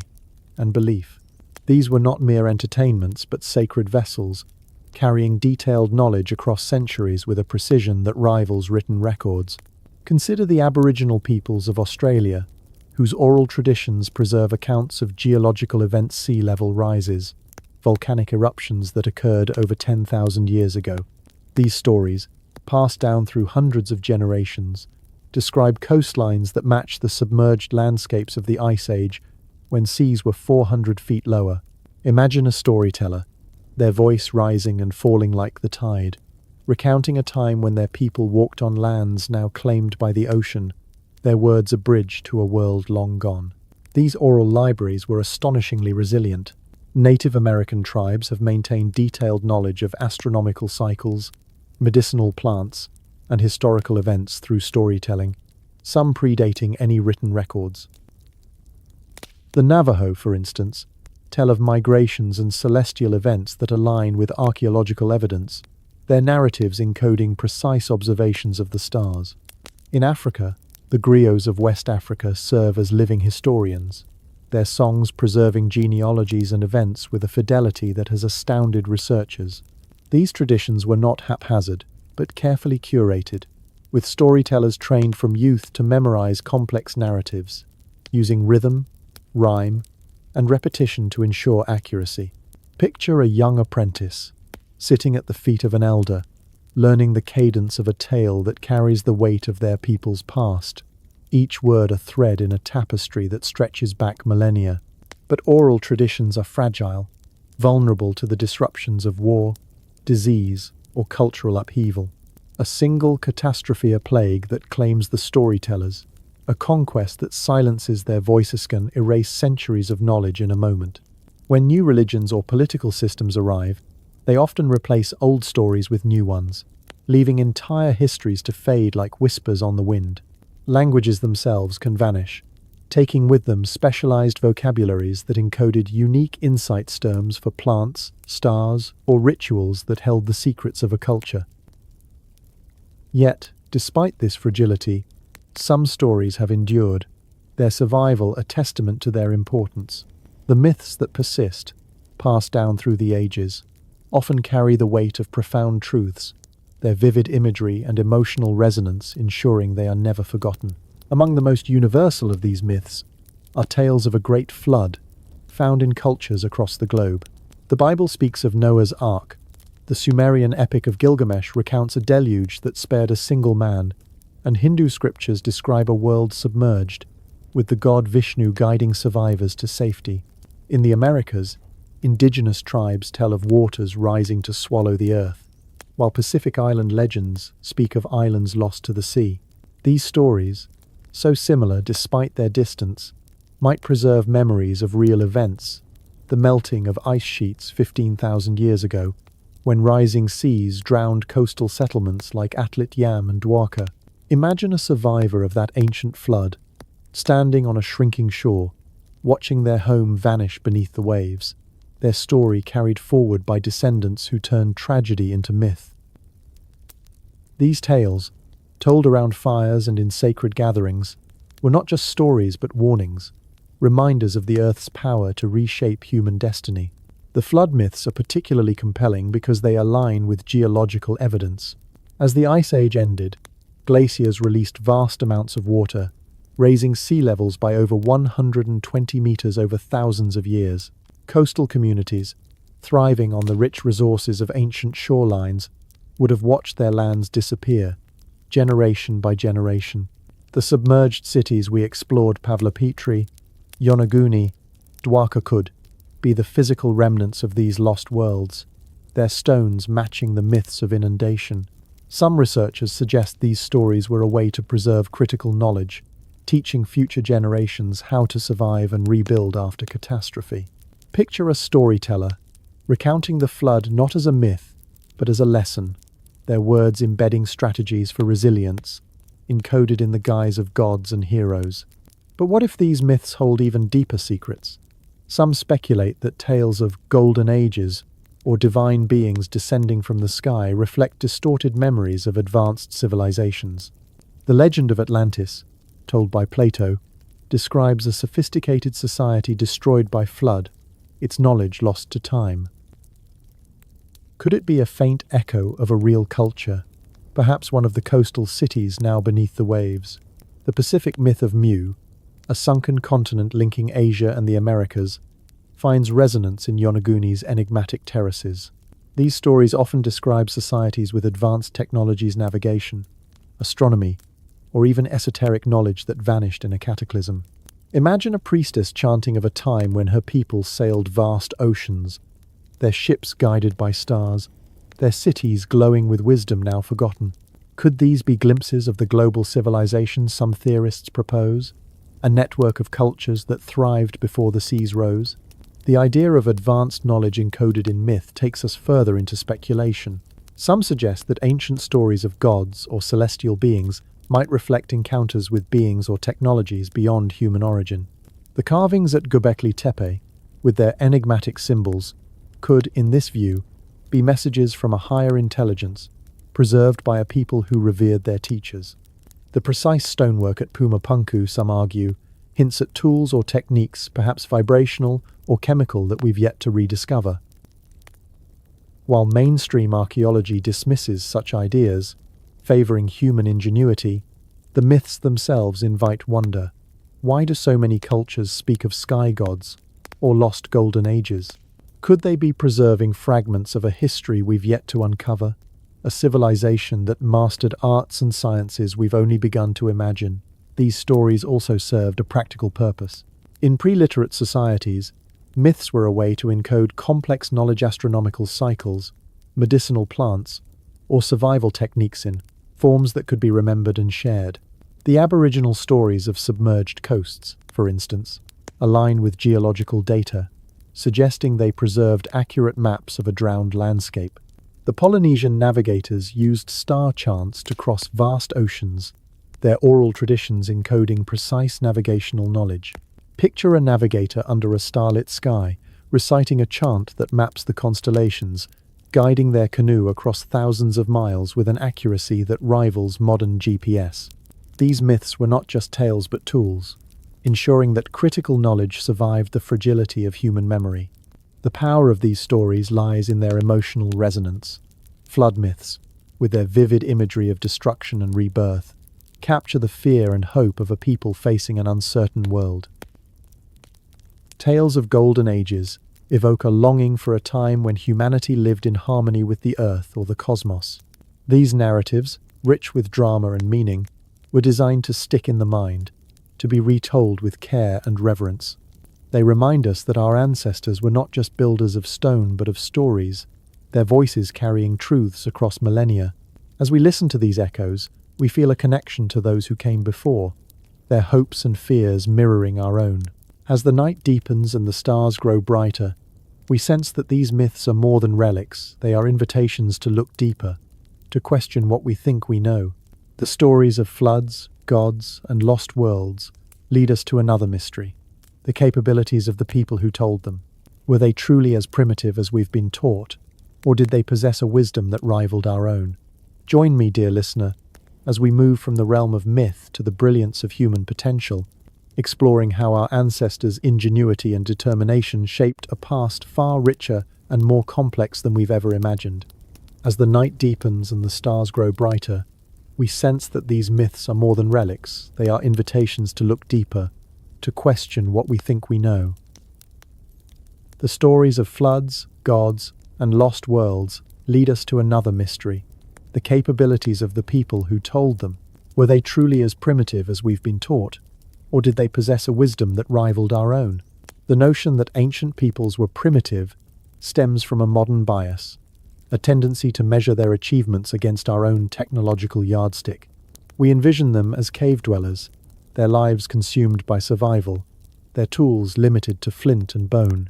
and belief. These were not mere entertainments but sacred vessels, carrying detailed knowledge across centuries with a precision that rivals written records. Consider the Aboriginal peoples of Australia, whose oral traditions preserve accounts of geological events: sea level rises, volcanic eruptions that occurred over 10,000 years ago. These stories, passed down through hundreds of generations, describe coastlines that match the submerged landscapes of the Ice Age, when seas were 400 feet lower. Imagine a storyteller, their voice rising and falling like the tide, recounting a time when their people walked on lands now claimed by the ocean, their words a bridge to a world long gone. These oral libraries were astonishingly resilient. Native American tribes have maintained detailed knowledge of astronomical cycles, medicinal plants, and historical events through storytelling, some predating any written records. The Navajo, for instance, tell of migrations and celestial events that align with archaeological evidence, their narratives encoding precise observations of the stars. In Africa, the griots of West Africa serve as living historians, their songs preserving genealogies and events with a fidelity that has astounded researchers. These traditions were not haphazard, but carefully curated, with storytellers trained from youth to memorize complex narratives, using rhythm, rhyme, and repetition to ensure accuracy. Picture a young apprentice, sitting at the feet of an elder, learning the cadence of a tale that carries the weight of their people's past, each word a thread in a tapestry that stretches back millennia. But oral traditions are fragile, vulnerable to the disruptions of war, disease, or cultural upheaval. A single catastrophe, a plague that claims the storytellers, a conquest that silences their voices, can erase centuries of knowledge in a moment. When new religions or political systems arrive, they often replace old stories with new ones, leaving entire histories to fade like whispers on the wind. Languages themselves can vanish, taking with them specialized vocabularies that encoded unique insight terms for plants, stars, or rituals that held the secrets of a culture. Yet, despite this fragility, some stories have endured, their survival a testament to their importance. The myths that persist, passed down through the ages, often carry the weight of profound truths, their vivid imagery and emotional resonance ensuring they are never forgotten. Among the most universal of these myths are tales of a great flood, found in cultures across the globe. The Bible speaks of Noah's Ark. The Sumerian epic of Gilgamesh recounts a deluge that spared a single man, and Hindu scriptures describe a world submerged, with the god Vishnu guiding survivors to safety. In the Americas, indigenous tribes tell of waters rising to swallow the earth, while Pacific Island legends speak of islands lost to the sea. These stories, so similar despite their distance, might preserve memories of real events, the melting of ice sheets 15,000 years ago, when rising seas drowned coastal settlements like Atlit Yam and Dwarka. Imagine a survivor of that ancient flood, standing on a shrinking shore, watching their home vanish beneath the waves, their story carried forward by descendants who turned tragedy into myth. These tales, told around fires and in sacred gatherings, were not just stories but warnings, reminders of the Earth's power to reshape human destiny. The flood myths are particularly compelling because they align with geological evidence. As the Ice Age ended, glaciers released vast amounts of water, raising sea levels by over 120 meters over thousands of years. Coastal communities, thriving on the rich resources of ancient shorelines, would have watched their lands disappear, generation by generation. The submerged cities we explored, Pavlopetri, Yonaguni, Dwarka, could be the physical remnants of these lost worlds, their stones matching the myths of inundation. Some researchers suggest these stories were a way to preserve critical knowledge, teaching future generations how to survive and rebuild after catastrophe. Picture a storyteller, recounting the flood not as a myth, but as a lesson, their words embedding strategies for resilience, encoded in the guise of gods and heroes. But what if these myths hold even deeper secrets? Some speculate that tales of golden ages or divine beings descending from the sky reflect distorted memories of advanced civilizations. The legend of Atlantis, told by Plato, describes a sophisticated society destroyed by flood, its knowledge lost to time. Could it be a faint echo of a real culture, perhaps one of the coastal cities now beneath the waves? The Pacific myth of Mu, a sunken continent linking Asia and the Americas, finds resonance in Yonaguni's enigmatic terraces. These stories often describe societies with advanced technologies, navigation, astronomy, or even esoteric knowledge that vanished in a cataclysm. Imagine a priestess chanting of a time when her people sailed vast oceans, their ships guided by stars, their cities glowing with wisdom now forgotten. Could these be glimpses of the global civilization some theorists propose? A network of cultures that thrived before the seas rose? The idea of advanced knowledge encoded in myth takes us further into speculation. Some suggest that ancient stories of gods or celestial beings might reflect encounters with beings or technologies beyond human origin. The carvings at Göbekli Tepe, with their enigmatic symbols, could, in this view, be messages from a higher intelligence, preserved by a people who revered their teachers. The precise stonework at Pumapunku, some argue, hints at tools or techniques, perhaps vibrational or chemical, that we've yet to rediscover. While mainstream archaeology dismisses such ideas, favoring human ingenuity, the myths themselves invite wonder. Why do so many cultures speak of sky gods or lost golden ages? Could they be preserving fragments of a history we've yet to uncover? A civilization that mastered arts and sciences we've only begun to imagine. These stories also served a practical purpose. In pre-literate societies, myths were a way to encode complex knowledge, astronomical cycles, medicinal plants, or survival techniques in forms that could be remembered and shared. The Aboriginal stories of submerged coasts, for instance, align with geological data, suggesting they preserved accurate maps of a drowned landscape. The Polynesian navigators used star charts to cross vast oceans, their oral traditions encoding precise navigational knowledge. Picture a navigator under a starlit sky, reciting a chant that maps the constellations, guiding their canoe across thousands of miles with an accuracy that rivals modern GPS. These myths were not just tales but tools, ensuring that critical knowledge survived the fragility of human memory. The power of these stories lies in their emotional resonance. Flood myths, with their vivid imagery of destruction and rebirth, capture the fear and hope of a people facing an uncertain world. Tales of golden ages evoke a longing for a time when humanity lived in harmony with the earth or the cosmos. These narratives, rich with drama and meaning, were designed to stick in the mind, to be retold with care and reverence. They remind us that our ancestors were not just builders of stone but of stories, their voices carrying truths across millennia. As we listen to these echoes, we feel a connection to those who came before, their hopes and fears mirroring our own. As the night deepens and the stars grow brighter, we sense that these myths are more than relics. They are invitations to look deeper, to question what we think we know. The stories of floods, gods, and lost worlds lead us to another mystery: the capabilities of the people who told them. Were they truly as primitive as we've been taught, or did they possess a wisdom that rivaled our own? Join me, dear listener, as we move from the realm of myth to the brilliance of human potential, exploring how our ancestors' ingenuity and determination shaped a past far richer and more complex than we've ever imagined. As the night deepens and the stars grow brighter, we sense that these myths are more than relics. They are invitations to look deeper, to question what we think we know. The stories of floods, gods, and lost worlds lead us to another mystery: the capabilities of the people who told them. Were they truly as primitive as we've been taught, or did they possess a wisdom that rivaled our own? The notion that ancient peoples were primitive stems from a modern bias, a tendency to measure their achievements against our own technological yardstick. We envision them as cave dwellers, their lives consumed by survival, their tools limited to flint and bone.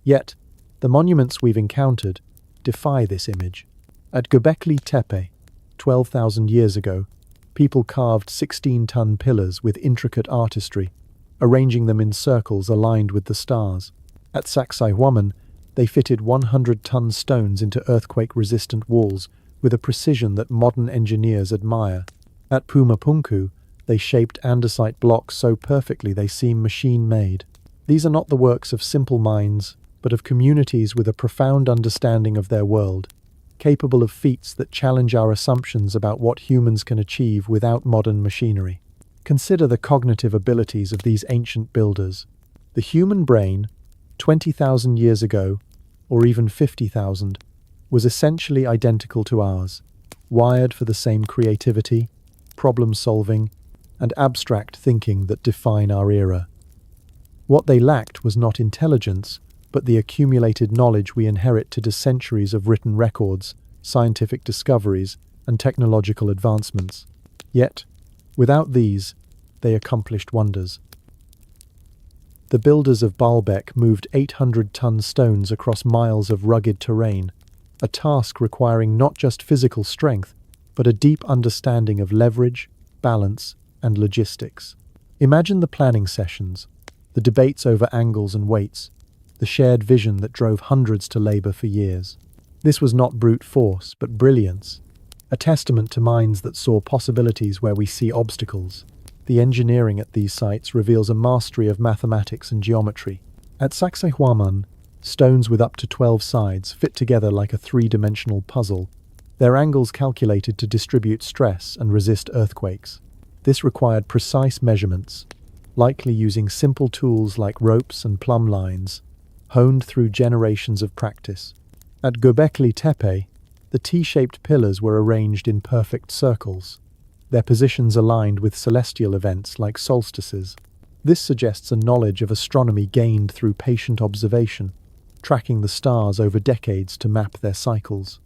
Yet, the monuments we've encountered defy this image. At Göbekli Tepe, 12,000 years ago, people carved 16-ton pillars with intricate artistry, arranging them in circles aligned with the stars. At Sacsayhuaman, they fitted 100-ton stones into earthquake-resistant walls with a precision that modern engineers admire. At Pumapunku, they shaped andesite blocks so perfectly they seem machine-made. These are not the works of simple minds, but of communities with a profound understanding of their world, capable of feats that challenge our assumptions about what humans can achieve without modern machinery. Consider the cognitive abilities of these ancient builders. The human brain, 20,000 years ago, or even 50,000, was essentially identical to ours, wired for the same creativity, problem-solving, and abstract thinking that define our era. What they lacked was not intelligence, but the accumulated knowledge we inherit to centuries of written records, scientific discoveries, and technological advancements. Yet, without these, they accomplished wonders. The builders of Baalbek moved 800-ton stones across miles of rugged terrain, a task requiring not just physical strength, but a deep understanding of leverage, balance, and logistics. Imagine the planning sessions, the debates over angles and weights, the shared vision that drove hundreds to labor for years. This was not brute force, but brilliance, a testament to minds that saw possibilities where we see obstacles. The engineering at these sites reveals a mastery of mathematics and geometry. At Sacsayhuaman, stones with up to 12 sides fit together like a three-dimensional puzzle, their angles calculated to distribute stress and resist earthquakes. This required precise measurements, likely using simple tools like ropes and plumb lines, honed through generations of practice. At Göbekli Tepe, the T-shaped pillars were arranged in perfect circles, their positions aligned with celestial events like solstices. This suggests a knowledge of astronomy gained through patient observation, tracking the stars over decades to map their cycles.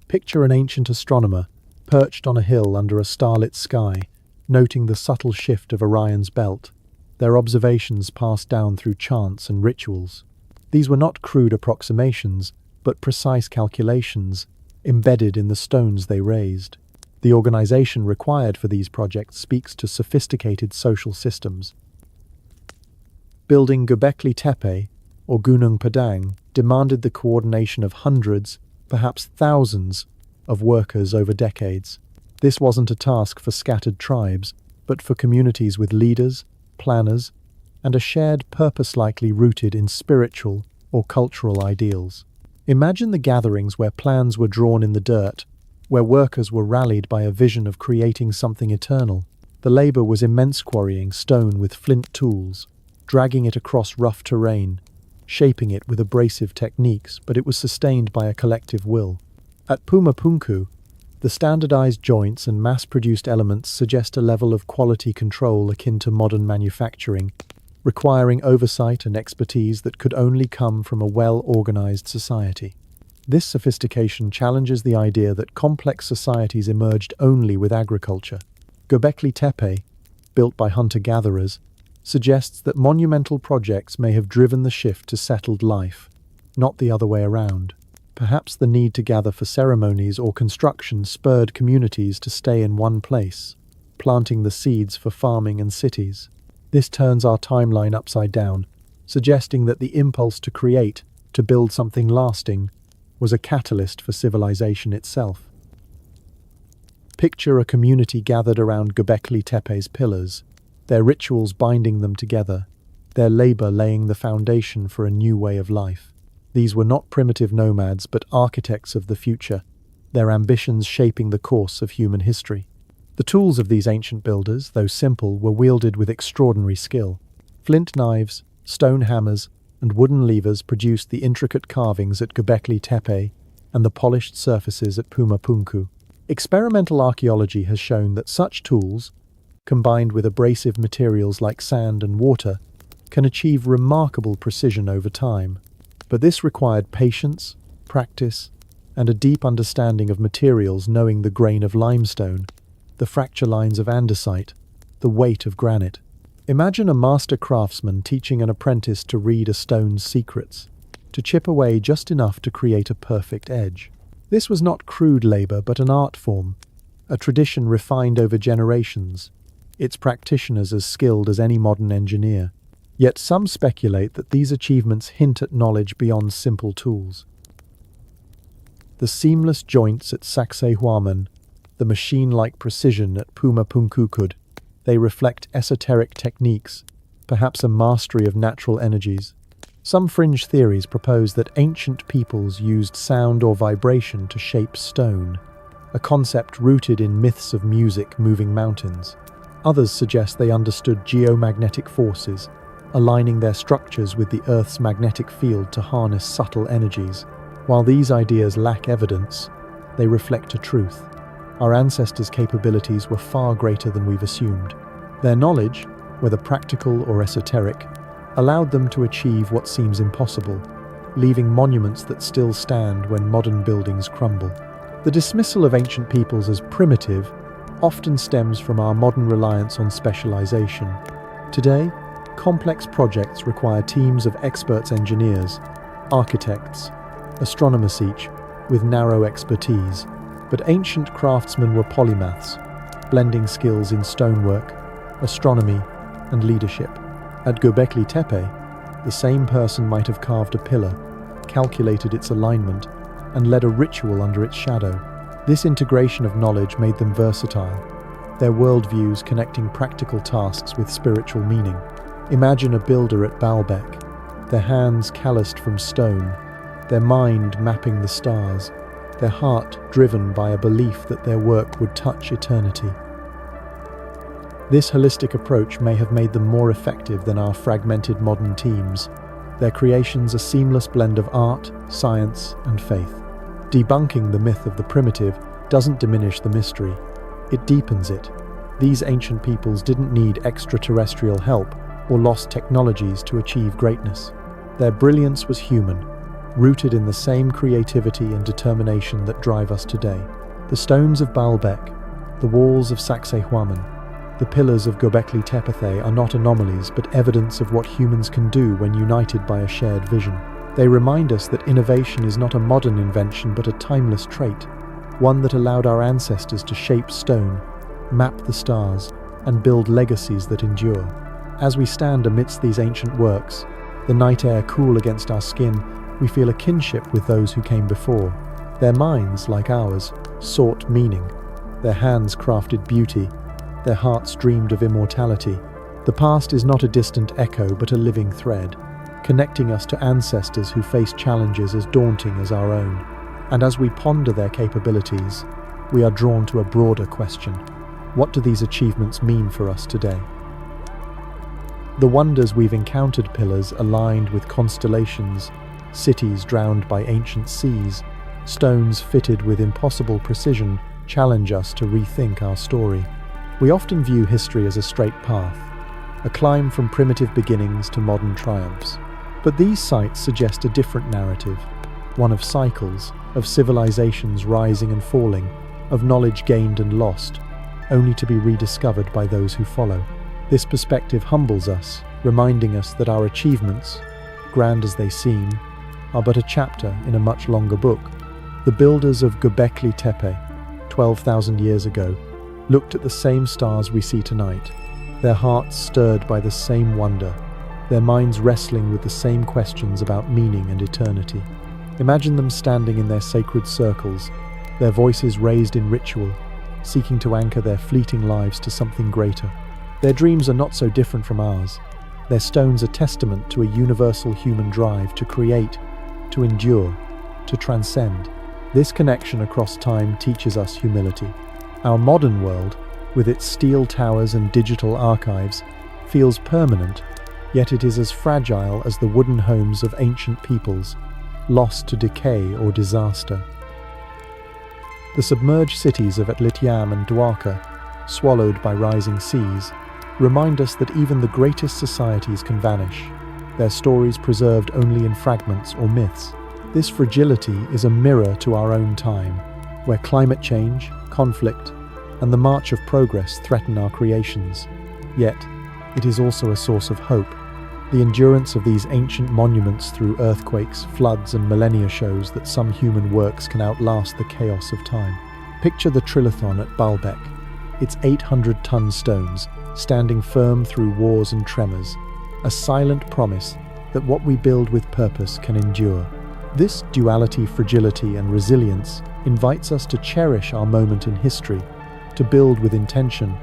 Picture an ancient astronomer perched on a hill under a starlit sky, noting the subtle shift of Orion's belt, their observations passed down through chants and rituals. These were not crude approximations, but precise calculations embedded in the stones they raised. The organization required for these projects speaks to sophisticated social systems. Building Göbekli Tepe, or Gunung Padang, demanded the coordination of hundreds, perhaps thousands, of workers over decades. This wasn't a task for scattered tribes, but for communities with leaders, planners, and a shared purpose likely rooted in spiritual or cultural ideals. Imagine the gatherings where plans were drawn in the dirt, where workers were rallied by a vision of creating something eternal. The labor was immense, quarrying stone with flint tools, dragging it across rough terrain, shaping it with abrasive techniques, but it was sustained by a collective will. At Pumapunku, the standardized joints and mass-produced elements suggest a level of quality control akin to modern manufacturing, requiring oversight and expertise that could only come from a well-organized society. This sophistication challenges the idea that complex societies emerged only with agriculture. Göbekli Tepe, built by hunter-gatherers, suggests that monumental projects may have driven the shift to settled life, not the other way around. Perhaps the need to gather for ceremonies or construction spurred communities to stay in one place, planting the seeds for farming and cities. This turns our timeline upside down, suggesting that the impulse to create, to build something lasting, was a catalyst for civilization itself. Picture a community gathered around Göbekli Tepe's pillars, their rituals binding them together, their labor laying the foundation for a new way of life. These were not primitive nomads, but architects of the future, their ambitions shaping the course of human history. The tools of these ancient builders, though simple, were wielded with extraordinary skill. Flint knives, stone hammers, and wooden levers produced the intricate carvings at Göbekli Tepe and the polished surfaces at Pumapunku. Experimental archaeology has shown that such tools, combined with abrasive materials like sand and water, can achieve remarkable precision over time. But this required patience, practice, and a deep understanding of materials, knowing the grain of limestone, the fracture lines of andesite, the weight of granite. Imagine a master craftsman teaching an apprentice to read a stone's secrets, to chip away just enough to create a perfect edge. This was not crude labor, but an art form, a tradition refined over generations, its practitioners as skilled as any modern engineer. Yet some speculate that these achievements hint at knowledge beyond simple tools. The seamless joints at Sacsayhuaman, the machine-like precision at Pumapunku, they reflect esoteric techniques, perhaps a mastery of natural energies. Some fringe theories propose that ancient peoples used sound or vibration to shape stone, a concept rooted in myths of music moving mountains. Others suggest they understood geomagnetic forces, aligning their structures with the Earth's magnetic field to harness subtle energies. While these ideas lack evidence, they reflect a truth. Our ancestors' capabilities were far greater than we've assumed. Their knowledge, whether practical or esoteric, allowed them to achieve what seems impossible, leaving monuments that still stand when modern buildings crumble. The dismissal of ancient peoples as primitive often stems from our modern reliance on specialization. Today, complex projects require teams of experts engineers, architects, astronomers each, with narrow expertise. But ancient craftsmen were polymaths, blending skills in stonework, astronomy, and leadership. At Göbekli Tepe, the same person might have carved a pillar, calculated its alignment, and led a ritual under its shadow. This integration of knowledge made them versatile, their worldviews connecting practical tasks with spiritual meaning. Imagine a builder at Baalbek, their hands calloused from stone, their mind mapping the stars, their heart driven by a belief that their work would touch eternity. This holistic approach may have made them more effective than our fragmented modern teams. Their creations a seamless blend of art, science, and faith. Debunking the myth of the primitive doesn't diminish the mystery, it deepens it. These ancient peoples didn't need extraterrestrial help or lost technologies to achieve greatness. Their brilliance was human, rooted in the same creativity and determination that drive us today. The stones of Baalbek, the walls of Sacsayhuaman, the pillars of Göbekli Tepe are not anomalies but evidence of what humans can do when united by a shared vision. They remind us that innovation is not a modern invention but a timeless trait, one that allowed our ancestors to shape stone, map the stars, and build legacies that endure. As we stand amidst these ancient works, the night air cool against our skin, we feel a kinship with those who came before. Their minds, like ours, sought meaning. Their hands crafted beauty. Their hearts dreamed of immortality. The past is not a distant echo but a living thread, connecting us to ancestors who faced challenges as daunting as our own. And as we ponder their capabilities, we are drawn to a broader question. What do these achievements mean for us today? The wonders we've encountered, pillars aligned with constellations, cities drowned by ancient seas, stones fitted with impossible precision, challenge us to rethink our story. We often view history as a straight path, a climb from primitive beginnings to modern triumphs. But these sites suggest a different narrative, one of cycles, of civilizations rising and falling, of knowledge gained and lost, only to be rediscovered by those who follow. This perspective humbles us, reminding us that our achievements, grand as they seem, are but a chapter in a much longer book. The builders of Göbekli Tepe, 12,000 years ago, looked at the same stars we see tonight, their hearts stirred by the same wonder, their minds wrestling with the same questions about meaning and eternity. Imagine them standing in their sacred circles, their voices raised in ritual, seeking to anchor their fleeting lives to something greater. Their dreams are not so different from ours. Their stones are testament to a universal human drive to create, to endure, to transcend. This connection across time teaches us humility. Our modern world, with its steel towers and digital archives, feels permanent, yet it is as fragile as the wooden homes of ancient peoples, lost to decay or disaster. The submerged cities of Atlityam and Dwarka, swallowed by rising seas, remind us that even the greatest societies can vanish, their stories preserved only in fragments or myths. This fragility is a mirror to our own time, where climate change, conflict, and the march of progress threaten our creations. Yet, it is also a source of hope. The endurance of these ancient monuments through earthquakes, floods, and millennia shows that some human works can outlast the chaos of time. Picture the Trilithon at Baalbek, its 800-ton stones, standing firm through wars and tremors, a silent promise that what we build with purpose can endure. This duality, fragility, and resilience invites us to cherish our moment in history, to build with intention,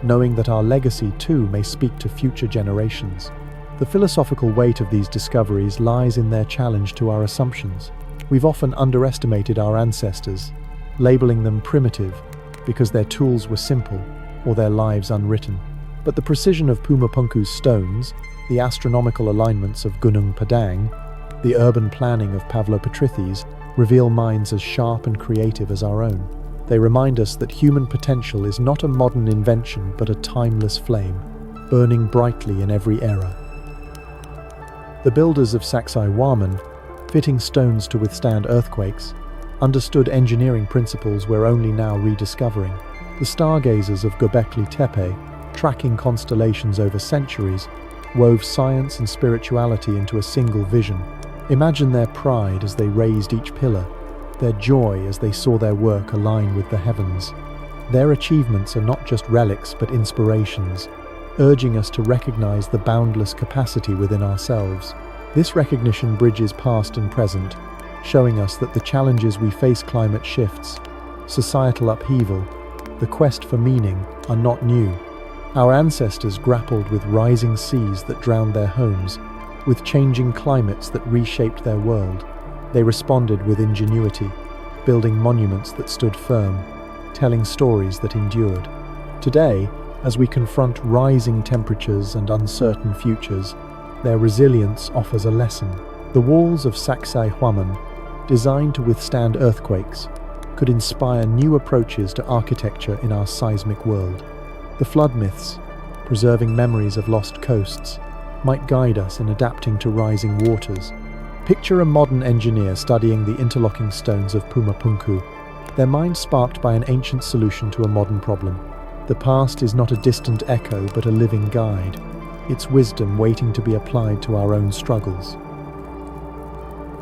knowing that our legacy too may speak to future generations. The philosophical weight of these discoveries lies in their challenge to our assumptions. We've often underestimated our ancestors, labeling them primitive because their tools were simple or their lives unwritten. But the precision of Pumapunku's stones, the astronomical alignments of Gunung Padang, the urban planning of Pavlopatrithes reveal minds as sharp and creative as our own. They remind us that human potential is not a modern invention but a timeless flame, burning brightly in every era. The builders of Sacsayhuaman, fitting stones to withstand earthquakes, understood engineering principles we're only now rediscovering. The stargazers of Göbekli Tepe, tracking constellations over centuries, wove science and spirituality into a single vision. Imagine their pride as they raised each pillar, their joy as they saw their work align with the heavens. Their achievements are not just relics but inspirations, urging us to recognize the boundless capacity within ourselves. This recognition bridges past and present, showing us that the challenges we face, climate shifts, societal upheaval, the quest for meaning, are not new. Our ancestors grappled with rising seas that drowned their homes, with changing climates that reshaped their world. They responded with ingenuity, building monuments that stood firm, telling stories that endured. Today, as we confront rising temperatures and uncertain futures, their resilience offers a lesson. The walls of Sacsayhuaman, designed to withstand earthquakes, could inspire new approaches to architecture in our seismic world. The flood myths, preserving memories of lost coasts, might guide us in adapting to rising waters. Picture a modern engineer studying the interlocking stones of Pumapunku, their mind sparked by an ancient solution to a modern problem. The past is not a distant echo but a living guide, its wisdom waiting to be applied to our own struggles.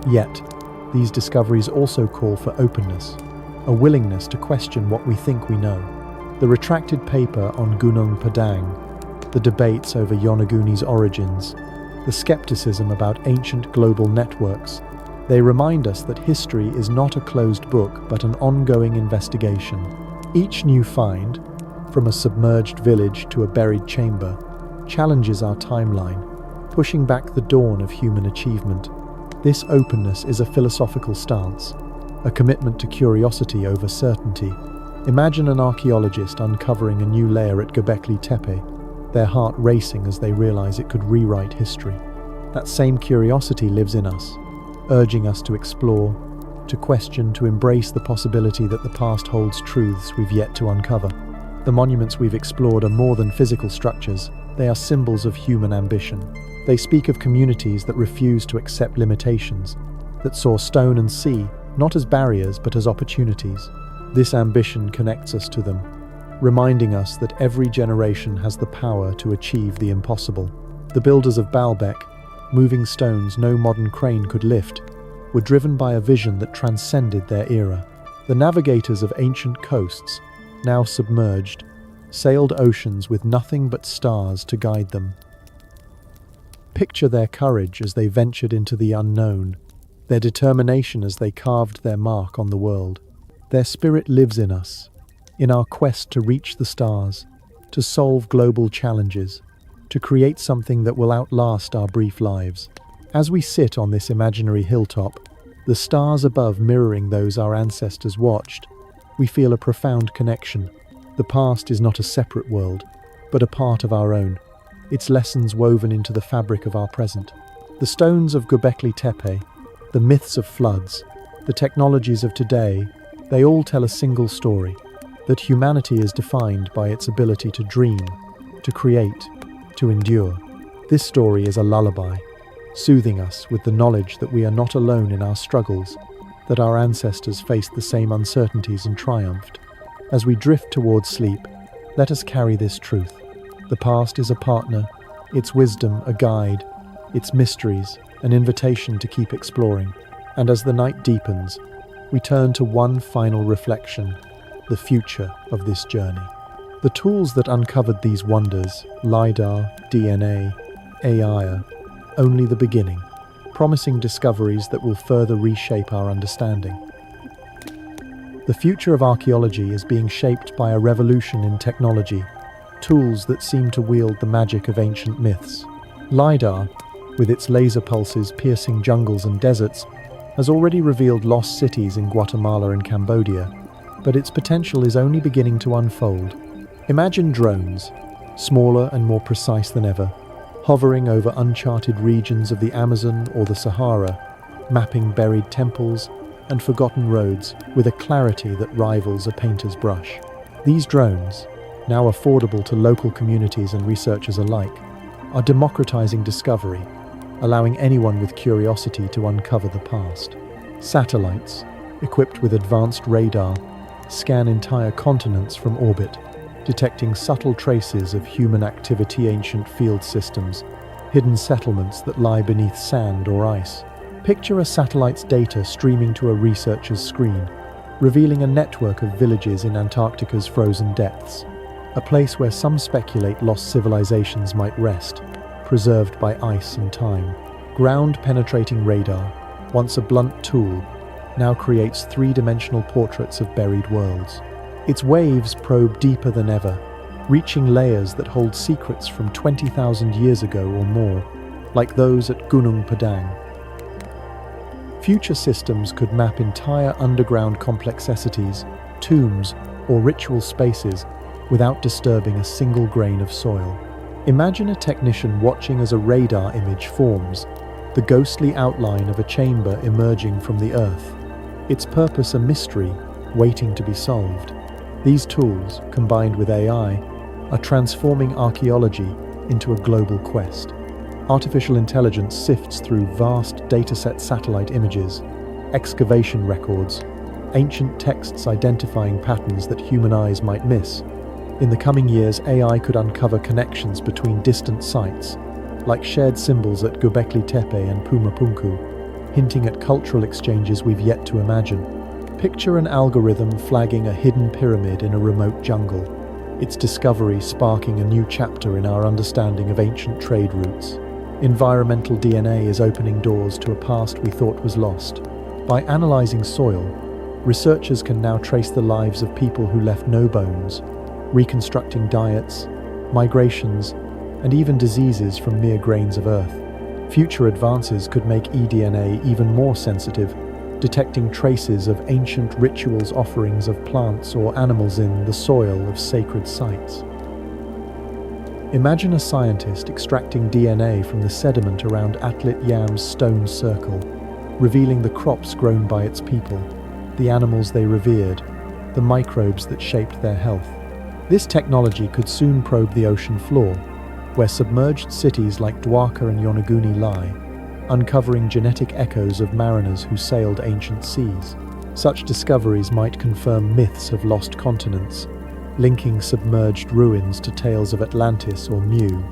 Yet, these discoveries also call for openness, a willingness to question what we think we know. The retracted paper on Gunung Padang, the debates over Yonaguni's origins, the skepticism about ancient global networks, they remind us that history is not a closed book but an ongoing investigation. Each new find, from a submerged village to a buried chamber, challenges our timeline, pushing back the dawn of human achievement. This openness is a philosophical stance, a commitment to curiosity over certainty. Imagine an archaeologist uncovering a new layer at Göbekli Tepe, their heart racing as they realize it could rewrite history. That same curiosity lives in us, urging us to explore, to question, to embrace the possibility that the past holds truths we've yet to uncover. The monuments we've explored are more than physical structures, they are symbols of human ambition. They speak of communities that refuse to accept limitations, that saw stone and sea not as barriers but as opportunities. This ambition connects us to them, reminding us that every generation has the power to achieve the impossible. The builders of Baalbek, moving stones no modern crane could lift, were driven by a vision that transcended their era. The navigators of ancient coasts, now submerged, sailed oceans with nothing but stars to guide them. Picture their courage as they ventured into the unknown, their determination as they carved their mark on the world. Their spirit lives in us, in our quest to reach the stars, to solve global challenges, to create something that will outlast our brief lives. As we sit on this imaginary hilltop, the stars above mirroring those our ancestors watched, we feel a profound connection. The past is not a separate world, but a part of our own, its lessons woven into the fabric of our present. The stones of Göbekli Tepe, the myths of floods, the technologies of today, they all tell a single story, that humanity is defined by its ability to dream, to create, to endure. This story is a lullaby, soothing us with the knowledge that we are not alone in our struggles, that our ancestors faced the same uncertainties and triumphed. As we drift towards sleep, let us carry this truth. The past is a partner, its wisdom a guide, its mysteries an invitation to keep exploring. And as the night deepens, we turn to one final reflection, the future of this journey. The tools that uncovered these wonders, LiDAR, DNA, AI, are only the beginning, promising discoveries that will further reshape our understanding. The future of archaeology is being shaped by a revolution in technology, tools that seem to wield the magic of ancient myths. LiDAR, with its laser pulses piercing jungles and deserts, has already revealed lost cities in Guatemala and Cambodia, but its potential is only beginning to unfold. Imagine drones, smaller and more precise than ever, hovering over uncharted regions of the Amazon or the Sahara, mapping buried temples and forgotten roads with a clarity that rivals a painter's brush. These drones, now affordable to local communities and researchers alike, are democratizing discovery, allowing anyone with curiosity to uncover the past. Satellites, equipped with advanced radar, scan entire continents from orbit, detecting subtle traces of human activity, ancient field systems, hidden settlements that lie beneath sand or ice. Picture a satellite's data streaming to a researcher's screen, revealing a network of villages in Antarctica's frozen depths, a place where some speculate lost civilizations might rest, preserved by ice and time. Ground-penetrating radar, once a blunt tool, now creates three-dimensional portraits of buried worlds. Its waves probe deeper than ever, reaching layers that hold secrets from 20,000 years ago or more, like those at Gunung, Padang. Future systems could map entire underground complexities, tombs, or ritual spaces without disturbing a single grain of soil. Imagine a technician watching as a radar image forms, the ghostly outline of a chamber emerging from the earth, its purpose a mystery waiting to be solved. These tools, combined with AI, are transforming archaeology into a global quest. Artificial intelligence sifts through vast dataset satellite images, excavation records, ancient texts identifying patterns that human eyes might miss. In the coming years, AI could uncover connections between distant sites, like shared symbols at Göbekli Tepe and Pumapunku, hinting at cultural exchanges we've yet to imagine. Picture an algorithm flagging a hidden pyramid in a remote jungle, its discovery sparking a new chapter in our understanding of ancient trade routes. Environmental DNA is opening doors to a past we thought was lost. By analyzing soil, researchers can now trace the lives of people who left no bones, reconstructing diets, migrations, and even diseases from mere grains of earth. Future advances could make eDNA even more sensitive, detecting traces of ancient rituals, offerings of plants or animals in the soil of sacred sites. Imagine a scientist extracting DNA from the sediment around Atlit Yam's stone circle, revealing the crops grown by its people, the animals they revered, the microbes that shaped their health. This technology could soon probe the ocean floor, where submerged cities like Dwarka and Yonaguni lie, uncovering genetic echoes of mariners who sailed ancient seas. Such discoveries might confirm myths of lost continents, linking submerged ruins to tales of Atlantis or Mu,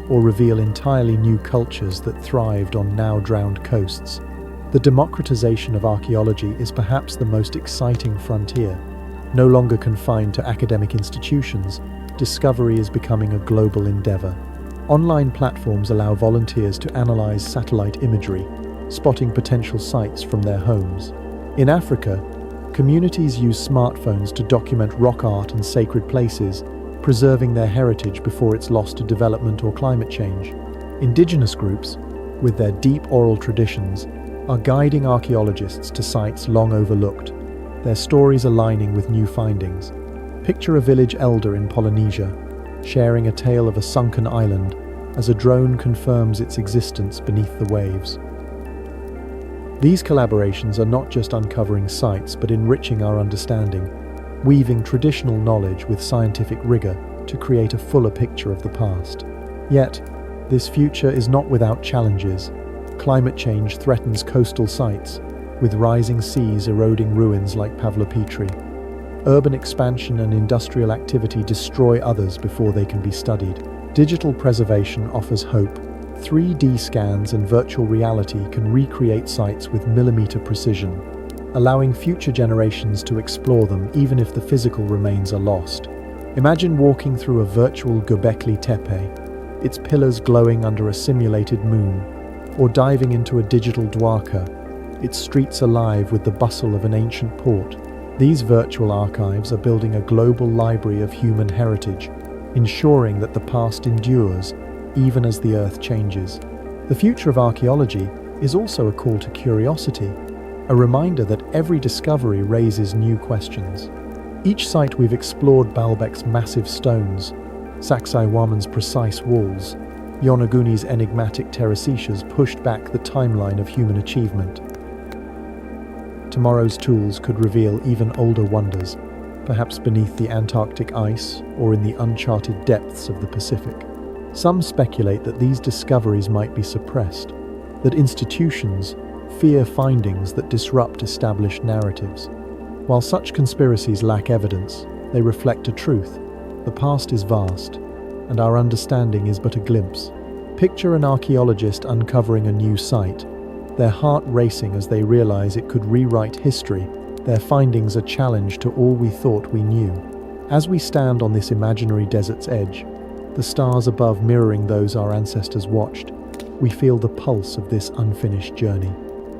or reveal entirely new cultures that thrived on now-drowned coasts. The democratization of archaeology is perhaps the most exciting frontier. No longer confined to academic institutions, discovery is becoming a global endeavor. Online platforms allow volunteers to analyze satellite imagery, spotting potential sites from their homes. In Africa, communities use smartphones to document rock art and sacred places, preserving their heritage before it's lost to development or climate change. Indigenous groups, with their deep oral traditions, are guiding archaeologists to sites long overlooked, their stories aligning with new findings. Picture a village elder in Polynesia, sharing a tale of a sunken island as a drone confirms its existence beneath the waves. These collaborations are not just uncovering sites but enriching our understanding, weaving traditional knowledge with scientific rigor to create a fuller picture of the past. Yet, this future is not without challenges. Climate change threatens coastal sites, with rising seas eroding ruins like Pavlopetri. Urban expansion and industrial activity destroy others before they can be studied. Digital preservation offers hope. 3D scans and virtual reality can recreate sites with millimeter precision, allowing future generations to explore them even if the physical remains are lost. Imagine walking through a virtual Göbekli Tepe, its pillars glowing under a simulated moon, or diving into a digital Dwarka, its streets alive with the bustle of an ancient port. These virtual archives are building a global library of human heritage, ensuring that the past endures even as the Earth changes. The future of archaeology is also a call to curiosity, a reminder that every discovery raises new questions. Each site we've explored, Baalbek's massive stones, Sacsayhuaman's precise walls, Yonaguni's enigmatic terracicias pushed back the timeline of human achievement. Tomorrow's tools could reveal even older wonders, perhaps beneath the Antarctic ice or in the uncharted depths of the Pacific. Some speculate that these discoveries might be suppressed, that institutions fear findings that disrupt established narratives. While such conspiracies lack evidence, they reflect a truth. The past is vast, and our understanding is but a glimpse. Picture an archaeologist uncovering a new site, their heart racing as they realize it could rewrite history, their findings a challenge to all we thought we knew. As we stand on this imaginary desert's edge, the stars above mirroring those our ancestors watched, we feel the pulse of this unfinished journey.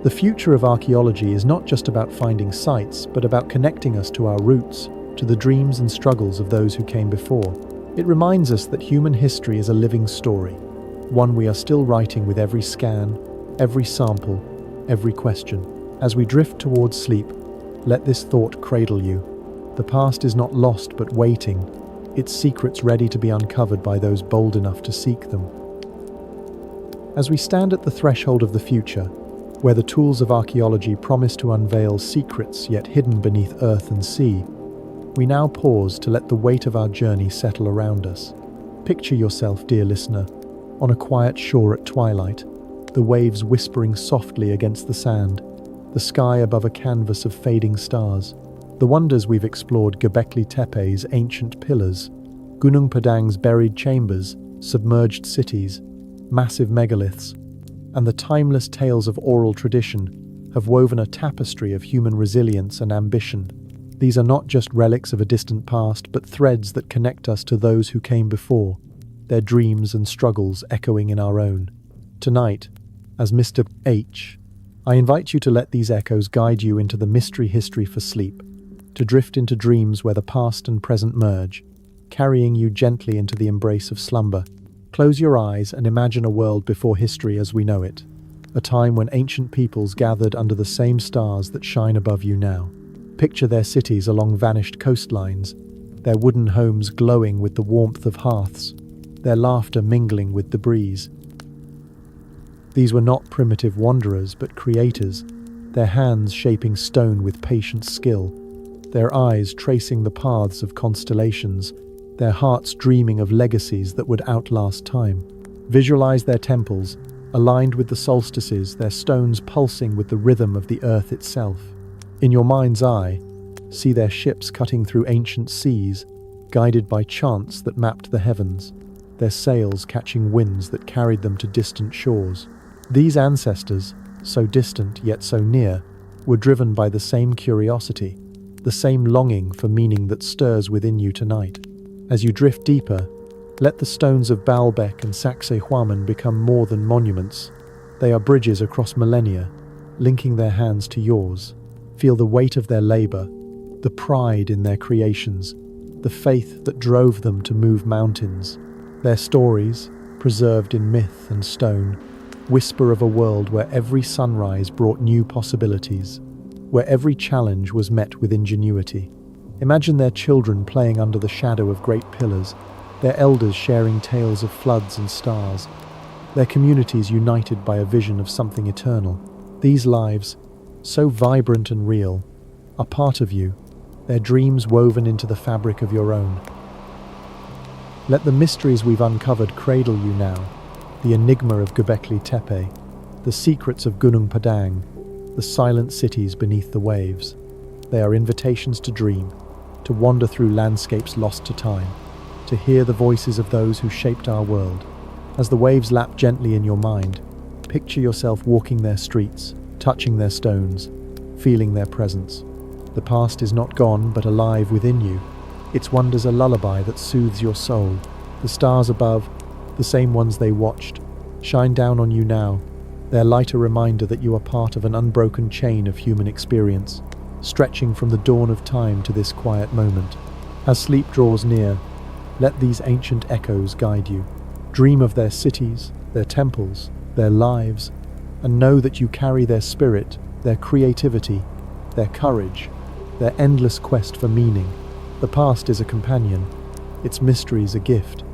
The future of archaeology is not just about finding sites, but about connecting us to our roots, to the dreams and struggles of those who came before. It reminds us that human history is a living story, one we are still writing with every scan, every sample, every question. As we drift towards sleep, let this thought cradle you. The past is not lost but waiting, its secrets ready to be uncovered by those bold enough to seek them. As we stand at the threshold of the future, where the tools of archaeology promise to unveil secrets yet hidden beneath earth and sea, we now pause to let the weight of our journey settle around us. Picture yourself, dear listener, on a quiet shore at twilight, the waves whispering softly against the sand, the sky above a canvas of fading stars. The wonders we've explored: Göbekli Tepe's ancient pillars, Gunung Padang's buried chambers, submerged cities, massive megaliths, and the timeless tales of oral tradition have woven a tapestry of human resilience and ambition. These are not just relics of a distant past, but threads that connect us to those who came before, their dreams and struggles echoing in our own. Tonight, as Mr. H, I invite you to let these echoes guide you into the mystery history for sleep, to drift into dreams where the past and present merge, carrying you gently into the embrace of slumber. Close your eyes and imagine a world before history as we know it, a time when ancient peoples gathered under the same stars that shine above you now. Picture their cities along vanished coastlines, their wooden homes glowing with the warmth of hearths, their laughter mingling with the breeze. These were not primitive wanderers, but creators, their hands shaping stone with patient skill, their eyes tracing the paths of constellations, their hearts dreaming of legacies that would outlast time. Visualize their temples, aligned with the solstices, their stones pulsing with the rhythm of the earth itself. In your mind's eye, see their ships cutting through ancient seas, guided by chants that mapped the heavens, their sails catching winds that carried them to distant shores. These ancestors, so distant yet so near, were driven by the same curiosity, the same longing for meaning that stirs within you tonight. As you drift deeper, let the stones of Baalbek and Sacsayhuaman become more than monuments. They are bridges across millennia, linking their hands to yours. Feel the weight of their labor, the pride in their creations, the faith that drove them to move mountains. Their stories, preserved in myth and stone, whisper of a world where every sunrise brought new possibilities, where every challenge was met with ingenuity. Imagine their children playing under the shadow of great pillars, their elders sharing tales of floods and stars, their communities united by a vision of something eternal. These lives, so vibrant and real, are part of you, their dreams woven into the fabric of your own. Let the mysteries we've uncovered cradle you now, the enigma of Göbekli Tepe, the secrets of Gunung Padang, the silent cities beneath the waves. They are invitations to dream, to wander through landscapes lost to time, to hear the voices of those who shaped our world. As the waves lap gently in your mind, picture yourself walking their streets, touching their stones, feeling their presence. The past is not gone, but alive within you. Its wonders a lullaby that soothes your soul. The stars above, the same ones they watched, shine down on you now, their light a reminder that you are part of an unbroken chain of human experience, stretching from the dawn of time to this quiet moment. As sleep draws near, let these ancient echoes guide you. Dream of their cities, their temples, their lives, and know that you carry their spirit, their creativity, their courage, their endless quest for meaning. The past is a companion, its mysteries a gift,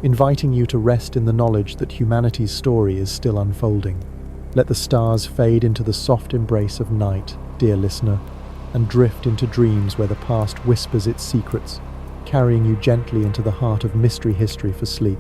inviting you to rest in the knowledge that humanity's story is still unfolding. Let the stars fade into the soft embrace of night, dear listener, and drift into dreams where the past whispers its secrets, carrying you gently into the heart of mystery history for sleep.